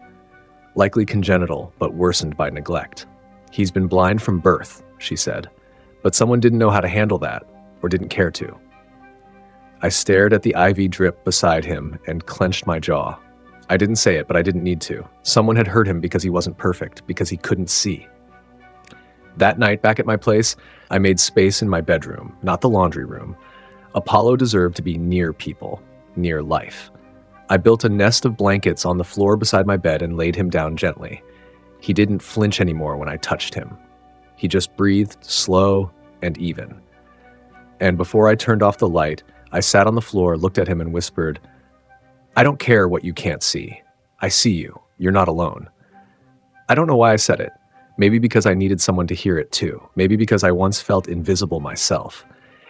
Likely congenital, but worsened by neglect. He's been blind from birth, she said, but someone didn't know how to handle that, or didn't care to. I stared at the IV drip beside him and clenched my jaw. I didn't say it, but I didn't need to. Someone had hurt him because he wasn't perfect, because he couldn't see. That night back at my place, I made space in my bedroom, not the laundry room. Apollo deserved to be near people, near life. I built a nest of blankets on the floor beside my bed and laid him down gently. He didn't flinch anymore when I touched him. He just breathed slow and even. And before I turned off the light, I sat on the floor, looked at him and whispered, "I don't care what you can't see. I see you. You're not alone." I don't know why I said it. Maybe because I needed someone to hear it too. Maybe because I once felt invisible myself.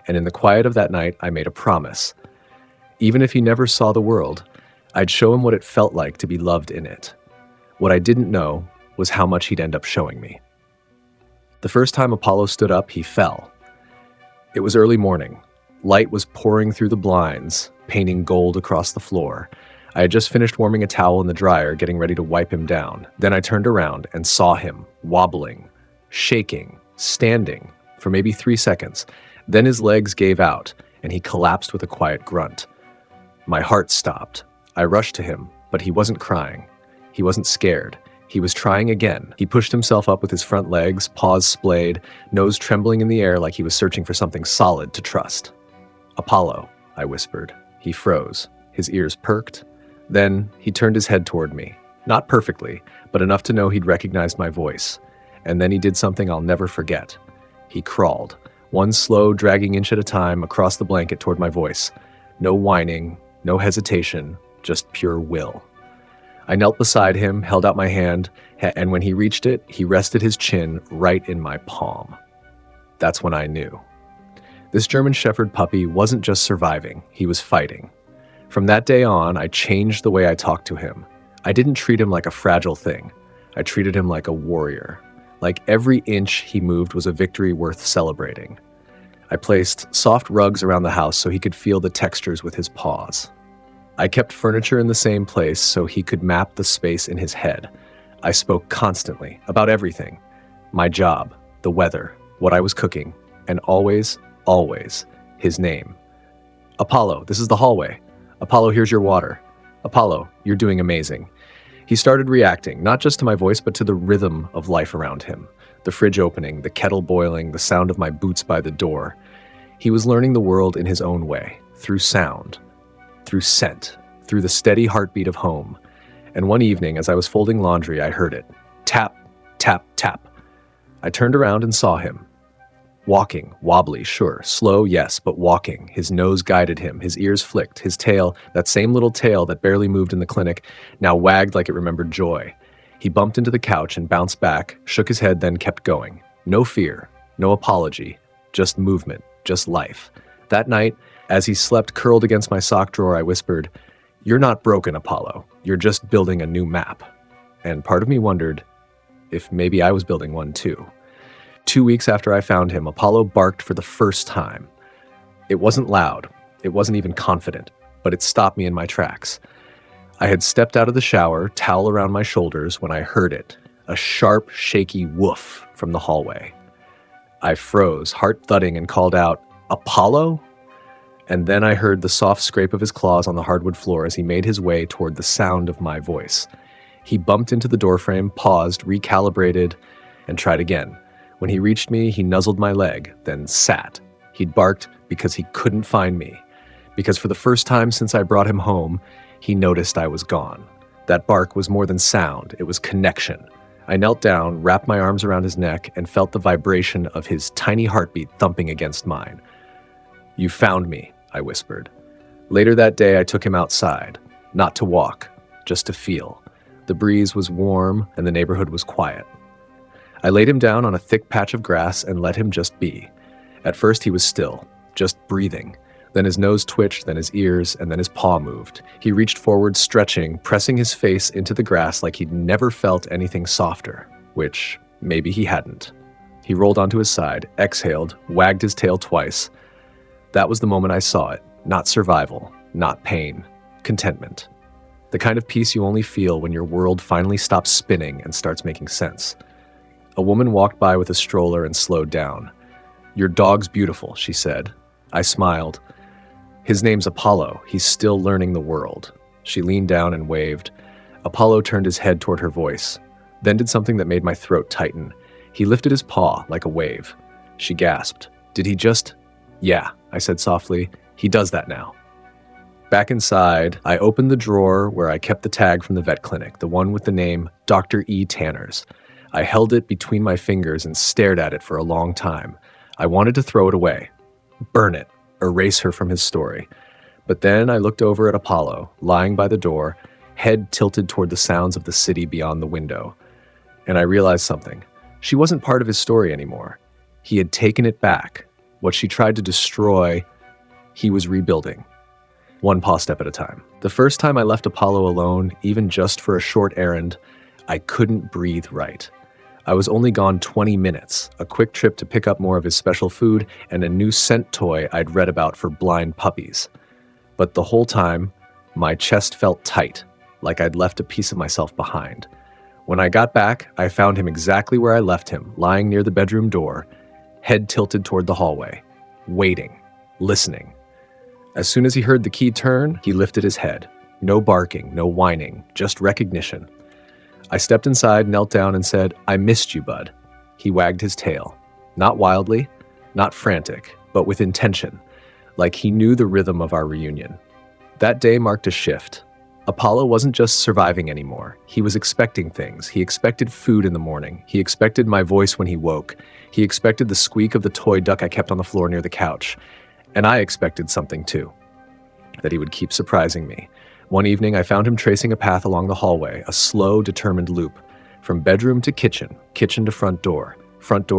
And in the quiet of that night, I made a promise. Even if he never saw the world, I'd show him what it felt like to be loved in it. What I didn't know was how much he'd end up showing me. The first time Apollo stood up, he fell. It was early morning. Light was pouring through the blinds, painting gold across the floor. I had just finished warming a towel in the dryer, getting ready to wipe him down. Then I turned around and saw him, wobbling, shaking, standing, for maybe 3 seconds. Then his legs gave out, and he collapsed with a quiet grunt. My heart stopped. I rushed to him, but he wasn't crying. He wasn't scared. He was trying again. He pushed himself up with his front legs, paws splayed, nose trembling in the air like he was searching for something solid to trust. "Apollo," I whispered. He froze. His ears perked. Then he turned his head toward me. Not perfectly, but enough to know he'd recognized my voice. And then he did something I'll never forget. He crawled, one slow, dragging inch at a time, across the blanket toward my voice. No whining, no hesitation, just pure will. I knelt beside him, held out my hand, and when he reached it, he rested his chin right in my palm. That's when I knew. This German Shepherd puppy wasn't just surviving, he was fighting. From that day on, I changed the way I talked to him. I didn't treat him like a fragile thing. I treated him like a warrior. Like every inch he moved was a victory worth celebrating. I placed soft rugs around the house so he could feel the textures with his paws. I kept furniture in the same place so he could map the space in his head. I spoke constantly about everything. My job, the weather, what I was cooking, and always, always, his name. "Apollo, this is the hallway. Apollo, here's your water. Apollo, you're doing amazing." He started reacting, not just to my voice, but to the rhythm of life around him. The fridge opening, the kettle boiling, the sound of my boots by the door. He was learning the world in his own way, through sound, through scent, through the steady heartbeat of home. And one evening, as I was folding laundry, I heard it. Tap, tap, tap. I turned around and saw him. Walking, wobbly, sure, slow, yes, but walking. His nose guided him, his ears flicked, his tail, that same little tail that barely moved in the clinic, now wagged like it remembered joy. He bumped into the couch and bounced back, shook his head, then kept going. No fear, no apology, just movement, just life. That night, as he slept curled against my sock drawer, I whispered, "You're not broken, Apollo. You're just building a new map." And part of me wondered if maybe I was building one too. 2 weeks after I found him, Apollo barked for the first time. It wasn't loud. It wasn't even confident, but it stopped me in my tracks. I had stepped out of the shower, towel around my shoulders, when I heard it, a sharp, shaky woof from the hallway. I froze, heart thudding, and called out, "Apollo?" And then I heard the soft scrape of his claws on the hardwood floor as he made his way toward the sound of my voice. He bumped into the doorframe, paused, recalibrated, and tried again. When he reached me, he nuzzled my leg, then sat. He'd barked because he couldn't find me. Because for the first time since I brought him home, he noticed I was gone. That bark was more than sound, it was connection. I knelt down, wrapped my arms around his neck, and felt the vibration of his tiny heartbeat thumping against mine. "You found me," I whispered. Later that day, I took him outside, not to walk, just to feel. The breeze was warm, and the neighborhood was quiet. I laid him down on a thick patch of grass and let him just be. At first, he was still, just breathing. Then his nose twitched, then his ears, and then his paw moved. He reached forward, stretching, pressing his face into the grass like he'd never felt anything softer, which maybe he hadn't. He rolled onto his side, exhaled, wagged his tail twice. That was the moment I saw it. Not survival, not pain, contentment. The kind of peace you only feel when your world finally stops spinning and starts making sense. A woman walked by with a stroller and slowed down. "Your dog's beautiful," she said. I smiled. "His name's Apollo. He's still learning the world." She leaned down and waved. Apollo turned his head toward her voice, then did something that made my throat tighten. He lifted his paw like a wave. She gasped. "Did he just—" "Yeah," I said softly. "He does that now." Back inside, I opened the drawer where I kept the tag from the vet clinic, the one with the name Dr. E. Tanners. I held it between my fingers and stared at it for a long time. I wanted to throw it away, burn it, erase her from his story. But then I looked over at Apollo, lying by the door, head tilted toward the sounds of the city beyond the window. And I realized something. She wasn't part of his story anymore. He had taken it back. What she tried to destroy, he was rebuilding. One paw step at a time. The first time I left Apollo alone, even just for a short errand, I couldn't breathe right. I was only gone 20 minutes, a quick trip to pick up more of his special food and a new scent toy I'd read about for blind puppies. But the whole time, my chest felt tight, like I'd left a piece of myself behind. When I got back, I found him exactly where I left him, lying near the bedroom door, head tilted toward the hallway, waiting, listening. As soon as he heard the key turn, he lifted his head. No barking, no whining, just recognition. I stepped inside, knelt down, and said, "I missed you, bud." He wagged his tail. Not wildly, not frantic, but with intention, like he knew the rhythm of our reunion. That day marked a shift. Apollo wasn't just surviving anymore. He was expecting things. He expected food in the morning. He expected my voice when he woke. He expected the squeak of the toy duck I kept on the floor near the couch. And I expected something too, that he would keep surprising me. One evening, I found him tracing a path along the hallway, a slow, determined loop. From bedroom to kitchen, kitchen to front door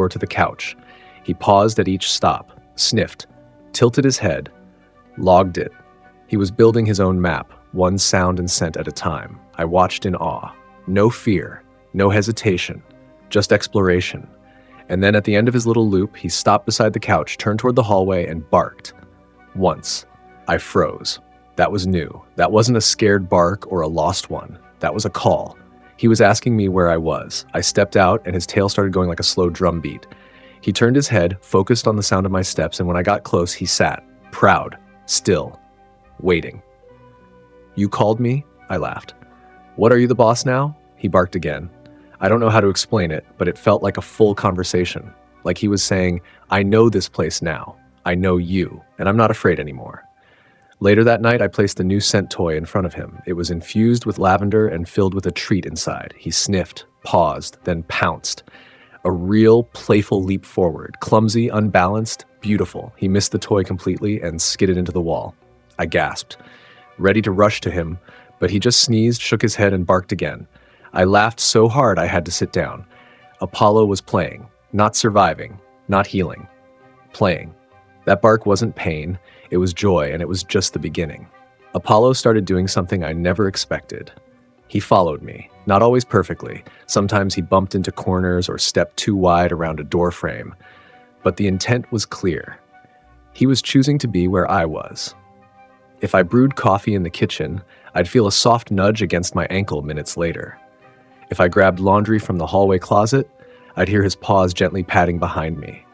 to the couch. He paused at each stop, sniffed, tilted his head, logged it. He was building his own map, one sound and scent at a time. I watched in awe. No fear, no hesitation, just exploration. And then at the end of his little loop, he stopped beside the couch, turned toward the hallway, and barked. Once. I froze. That was new. That wasn't a scared bark or a lost one. That was a call. He was asking me where I was. I stepped out, and his tail started going like a slow drum beat. He turned his head, focused on the sound of my steps, and when I got close, he sat, proud, still, waiting. "You called me?" I laughed. "What, are you the boss now?" He barked again. I don't know how to explain it, but it felt like a full conversation. Like he was saying, "I know this place now. I know you, and I'm not afraid anymore." Later that night, I placed the new scent toy in front of him. It was infused with lavender and filled with a treat inside. He sniffed, paused, then pounced. A real, playful leap forward. Clumsy, unbalanced, beautiful. He missed the toy completely and skidded into the wall. I gasped, ready to rush to him, but he just sneezed, shook his head, and barked again. I laughed so hard I had to sit down. Apollo was playing, not surviving, not healing. playing. That bark wasn't pain, it was joy, and it was just the beginning. Apollo started doing something I never expected. He followed me, not always perfectly. Sometimes he bumped into corners or stepped too wide around a door frame. But the intent was clear. He was choosing to be where I was. If I brewed coffee in the kitchen, I'd feel a soft nudge against my ankle minutes later. If I grabbed laundry from the hallway closet, I'd hear his paws gently patting behind me.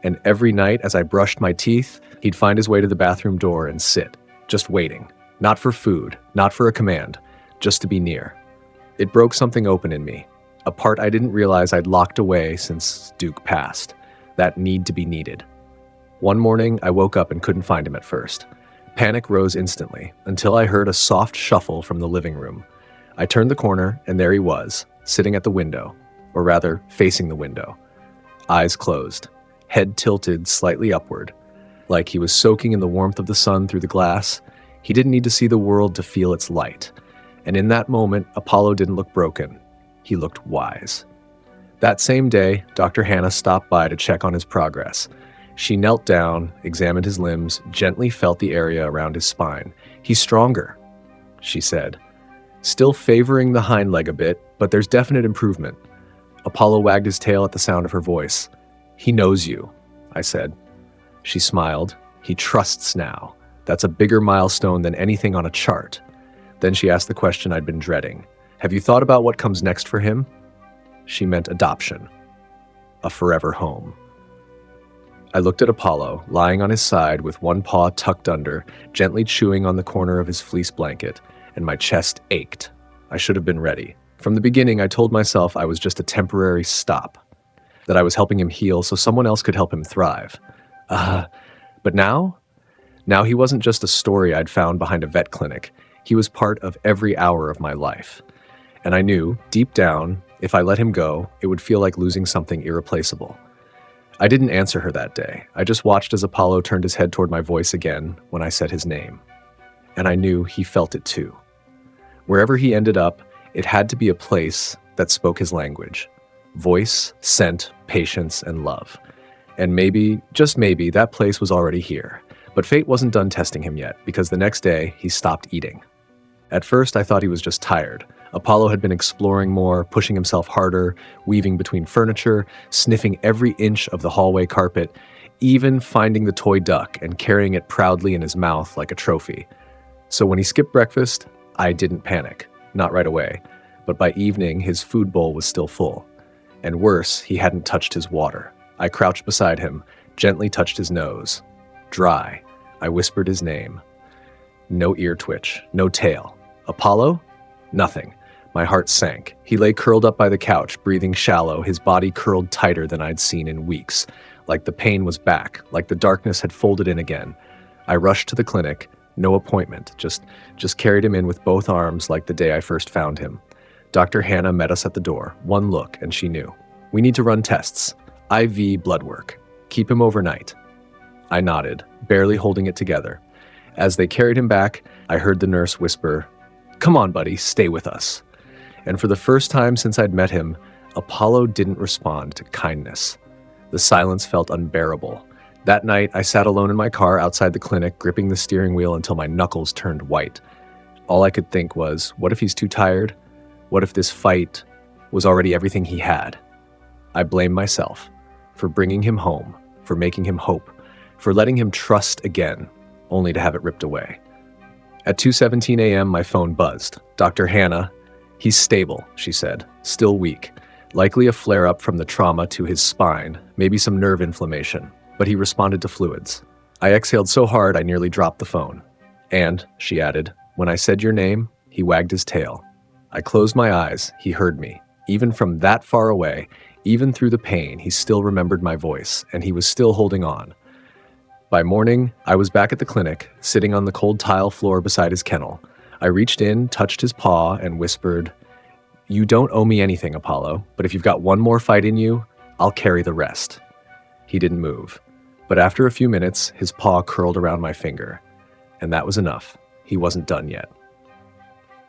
And every night as I brushed my teeth, he'd find his way to the bathroom door and sit, just waiting. Not for food, not for a command, just to be near. It broke something open in me, a part I didn't realize I'd locked away since Duke passed, that need to be needed. One morning, I woke up and couldn't find him at first. Panic rose instantly, until I heard a soft shuffle from the living room. I turned the corner, and there he was, sitting at the window, or rather, facing the window. Eyes closed, head tilted slightly upward, like he was soaking in the warmth of the sun through the glass. He didn't need to see the world to feel its light. And in that moment, Apollo didn't look broken. He looked wise. That same day, Dr. Hannah stopped by to check on his progress. She knelt down, examined his limbs, gently felt the area around his spine. "He's stronger," she said. "Still favoring the hind leg a bit, but there's definite improvement." Apollo wagged his tail at the sound of her voice. "He knows you," I said. She smiled. "He trusts now. That's a bigger milestone than anything on a chart." Then she asked the question I'd been dreading. "Have you thought about what comes next for him?" She meant adoption. A forever home. I looked at Apollo, lying on his side with one paw tucked under, gently chewing on the corner of his fleece blanket, and my chest ached. I should have been ready. From the beginning, I told myself I was just a temporary stop, that I was helping him heal so someone else could help him thrive. But now? Now he wasn't just a story I'd found behind a vet clinic. He was part of every hour of my life. And I knew, deep down, if I let him go, it would feel like losing something irreplaceable. I didn't answer her that day. I just watched as Apollo turned his head toward my voice again when I said his name. And I knew he felt it too. Wherever he ended up, it had to be a place that spoke his language. Voice, scent, patience, and love. And maybe, just maybe, that place was already here. But fate wasn't done testing him yet, because the next day, he stopped eating. At first, I thought he was just tired. Apollo had been exploring more, pushing himself harder, weaving between furniture, sniffing every inch of the hallway carpet, even finding the toy duck and carrying it proudly in his mouth like a trophy. So when he skipped breakfast, I didn't panic. Not right away. But by evening, his food bowl was still full. And worse, he hadn't touched his water. I crouched beside him, gently touched his nose. Dry. I whispered his name. No ear twitch, no tail. Apollo? Nothing. My heart sank. He lay curled up by the couch, breathing shallow, his body curled tighter than I'd seen in weeks. Like the pain was back, like the darkness had folded in again. I rushed to the clinic. No appointment, just carried him in with both arms like the day I first found him. Dr. Hannah met us at the door. One look, and she knew. "We need to run tests. IV blood work. Keep him overnight." I nodded, barely holding it together. As they carried him back, I heard the nurse whisper, "Come on, buddy, stay with us." And for the first time since I'd met him, Apollo didn't respond to kindness. The silence felt unbearable. That night, I sat alone in my car outside the clinic, gripping the steering wheel until my knuckles turned white. All I could think was, what if he's too tired? What if this fight was already everything he had? I blamed myself for bringing him home, for making him hope, for letting him trust again, only to have it ripped away. At 2:17 a.m., my phone buzzed. Dr. Hannah, "He's stable," she said, "still weak. Likely a flare-up from the trauma to his spine, maybe some nerve inflammation, but he responded to fluids." I exhaled so hard I nearly dropped the phone. "And," she added, "when I said your name, he wagged his tail." I closed my eyes. He heard me. Even from that far away, even through the pain, he still remembered my voice, and he was still holding on. By morning, I was back at the clinic, sitting on the cold tile floor beside his kennel. I reached in, touched his paw, and whispered, "You don't owe me anything, Apollo, but if you've got one more fight in you, I'll carry the rest." He didn't move, but after a few minutes, his paw curled around my finger, and that was enough. He wasn't done yet.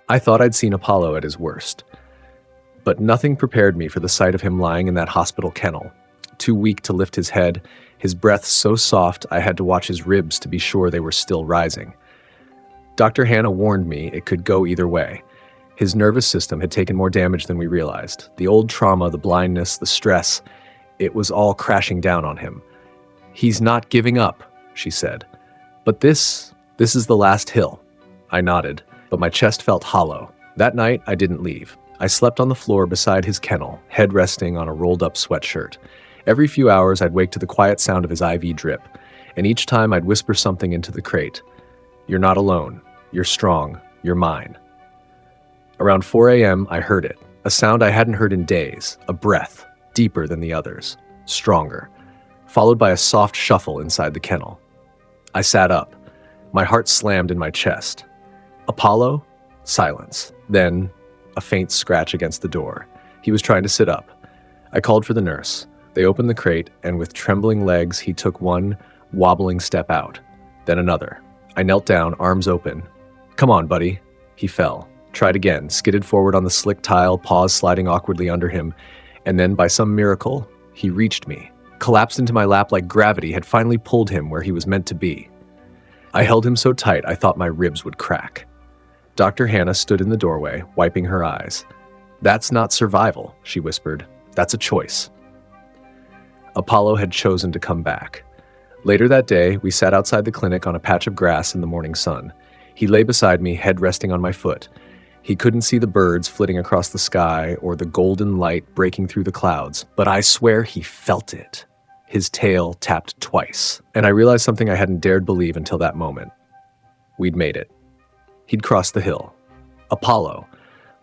I thought I'd seen Apollo at his worst, but nothing prepared me for the sight of him lying in that hospital kennel, too weak to lift his head, his breath so soft I had to watch his ribs to be sure they were still rising. Dr. Hannah warned me it could go either way. His nervous system had taken more damage than we realized. The old trauma, the blindness, the stress, it was all crashing down on him. "He's not giving up," she said. "But this is the last hill." I nodded, but my chest felt hollow. That night, I didn't leave. I slept on the floor beside his kennel, head resting on a rolled-up sweatshirt. Every few hours, I'd wake to the quiet sound of his IV drip, and each time I'd whisper something into the crate. "You're not alone. You're strong. You're mine." Around 4 a.m., I heard it, a sound I hadn't heard in days, a breath, deeper than the others, stronger, followed by a soft shuffle inside the kennel. I sat up. My heart slammed in my chest. "Apollo?" Silence. Then, a faint scratch against the door. He was trying to sit up. I called for the nurse. They opened the crate, and with trembling legs, he took one wobbling step out, then another. I knelt down, arms open. "Come on, buddy." He fell, tried again, skidded forward on the slick tile, paws sliding awkwardly under him, and then, by some miracle, he reached me, collapsed into my lap like gravity had finally pulled him where he was meant to be. I held him so tight I thought my ribs would crack. Dr. Hannah stood in the doorway, wiping her eyes. "That's not survival," she whispered. "That's a choice." Apollo had chosen to come back. Later that day, we sat outside the clinic on a patch of grass in the morning sun. He lay beside me, head resting on my foot. He couldn't see the birds flitting across the sky or the golden light breaking through the clouds, but I swear he felt it. His tail tapped twice, and I realized something I hadn't dared believe until that moment. We'd made it. He'd crossed the hill. Apollo,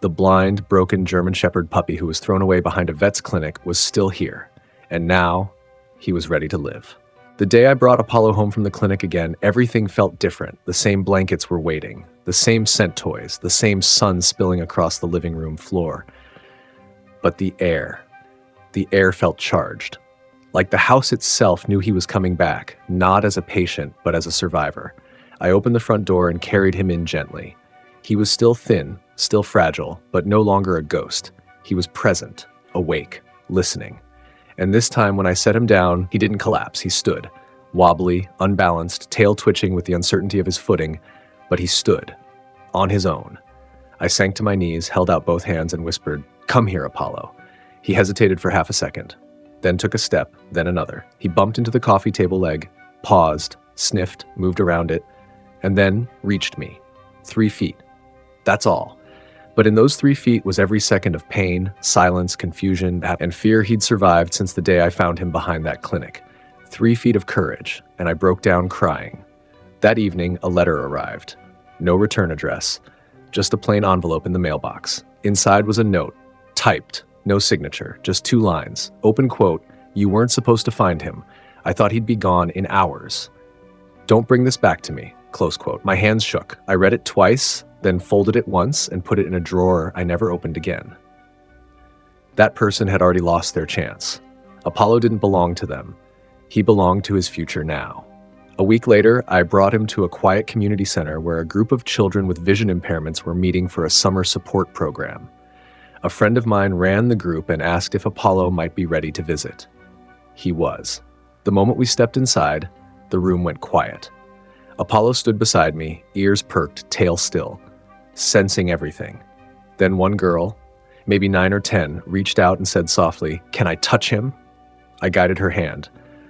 the blind, broken German Shepherd puppy who was thrown away behind a vet's clinic, was still here, and now he was ready to live. The day I brought Apollo home from the clinic again, everything felt different. The same blankets were waiting, the same scent toys, the same sun spilling across the living room floor. But the air felt charged. Like the house itself knew he was coming back, not as a patient, but as a survivor. I opened the front door and carried him in gently. He was still thin, still fragile, but no longer a ghost. He was present, awake, listening. And this time when I set him down, he didn't collapse. He stood, wobbly, unbalanced, tail twitching with the uncertainty of his footing, but he stood, on his own. I sank to my knees, held out both hands, and whispered, "Come here, Apollo." He hesitated for half a second, then took a step, then another. He bumped into the coffee table leg, paused, sniffed, moved around it, and then reached me. 3 feet. That's all. But in those 3 feet was every second of pain, silence, confusion, and fear he'd survived since the day I found him behind that clinic. 3 feet of courage, and I broke down crying. That evening, a letter arrived. No return address, just a plain envelope in the mailbox. Inside was a note, typed, no signature, just 2 lines. Open quote, "You weren't supposed to find him. I thought he'd be gone in hours. Don't bring this back to me," close quote. My hands shook. I read it twice, then folded it once and put it in a drawer I never opened again. That person had already lost their chance. Apollo didn't belong to them. He belonged to his future now. A week later, I brought him to a quiet community center where a group of children with vision impairments were meeting for a summer support program. A friend of mine ran the group and asked if Apollo might be ready to visit. He was. The moment we stepped inside, the room went quiet. Apollo stood beside me, ears perked, tail still, sensing everything. Then one girl, maybe 9 or 10, reached out and said softly, "Can I touch him?" I guided her hand.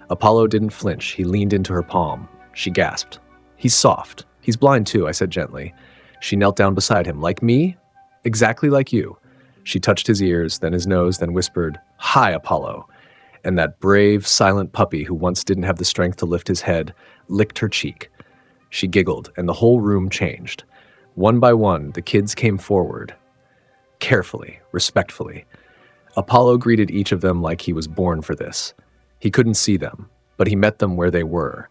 Apollo didn't flinch. He leaned into her palm. She gasped. "He's soft. He's blind too," I said gently. She knelt down beside him. "Like me? Exactly like you." She touched his ears, then his nose, then whispered, "Hi, Apollo." And that brave, silent puppy who once didn't have the strength to lift his head licked her cheek. She giggled, and the whole room changed. One by one, the kids came forward. Carefully, respectfully. Apollo greeted each of them like he was born for this. He couldn't see them, but he met them where they were,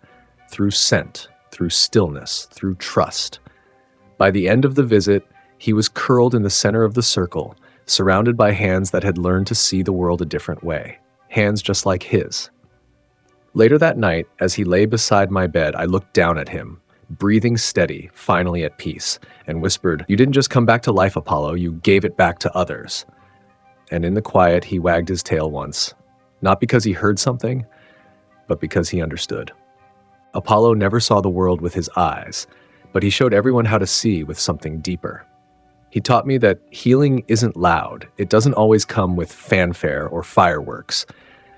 through scent, through stillness, through trust. By the end of the visit, he was curled in the center of the circle, surrounded by hands that had learned to see the world a different way, hands just like his. Later that night, as he lay beside my bed, I looked down at him, breathing steady, finally at peace, and whispered, "You didn't just come back to life, Apollo, you gave it back to others." And in the quiet, he wagged his tail once, not because he heard something, but because he understood. Apollo never saw the world with his eyes, but he showed everyone how to see with something deeper. He taught me that healing isn't loud. It doesn't always come with fanfare or fireworks.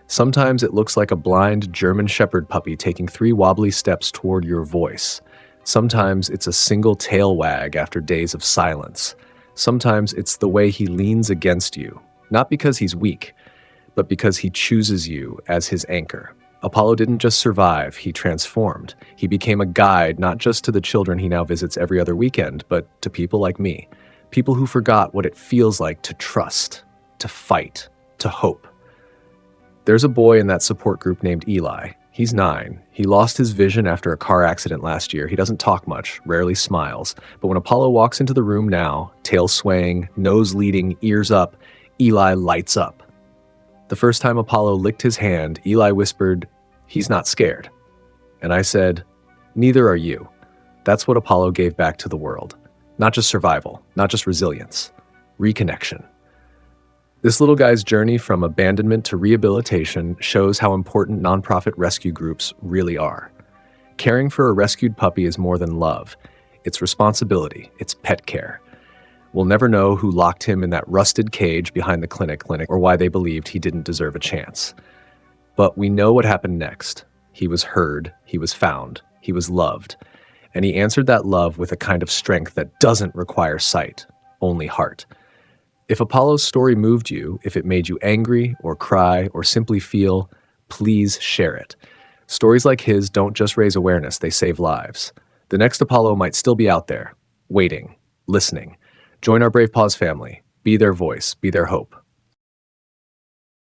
Sometimes it looks like a blind German Shepherd puppy taking 3 wobbly steps toward your voice. Sometimes it's a single tail wag after days of silence. Sometimes it's the way he leans against you, not because he's weak, but because he chooses you as his anchor. Apollo didn't just survive, he transformed. He became a guide not just to the children he now visits every other weekend, but to people like me. People who forgot what it feels like to trust, to fight, to hope. There's a boy in that support group named Eli. He's 9. He lost his vision after a car accident last year. He doesn't talk much, rarely smiles. But when Apollo walks into the room now, tail swaying, nose leading, ears up, Eli lights up. The first time Apollo licked his hand, Eli whispered, "He's not scared." And I said, "Neither are you." That's what Apollo gave back to the world. Not just survival, not just resilience, reconnection. This little guy's journey from abandonment to rehabilitation shows how important nonprofit rescue groups really are. Caring for a rescued puppy is more than love. It's responsibility, it's pet care. We'll never know who locked him in that rusted cage behind the clinic or why they believed he didn't deserve a chance. But we know what happened next. He was heard, he was found, he was loved. And he answered that love with a kind of strength that doesn't require sight, only heart. If Apollo's story moved you, if it made you angry or cry or simply feel, please share it. Stories like his don't just raise awareness, they save lives. The next Apollo might still be out there, waiting, listening. Join our Brave Paws family. Be their voice, be their hope.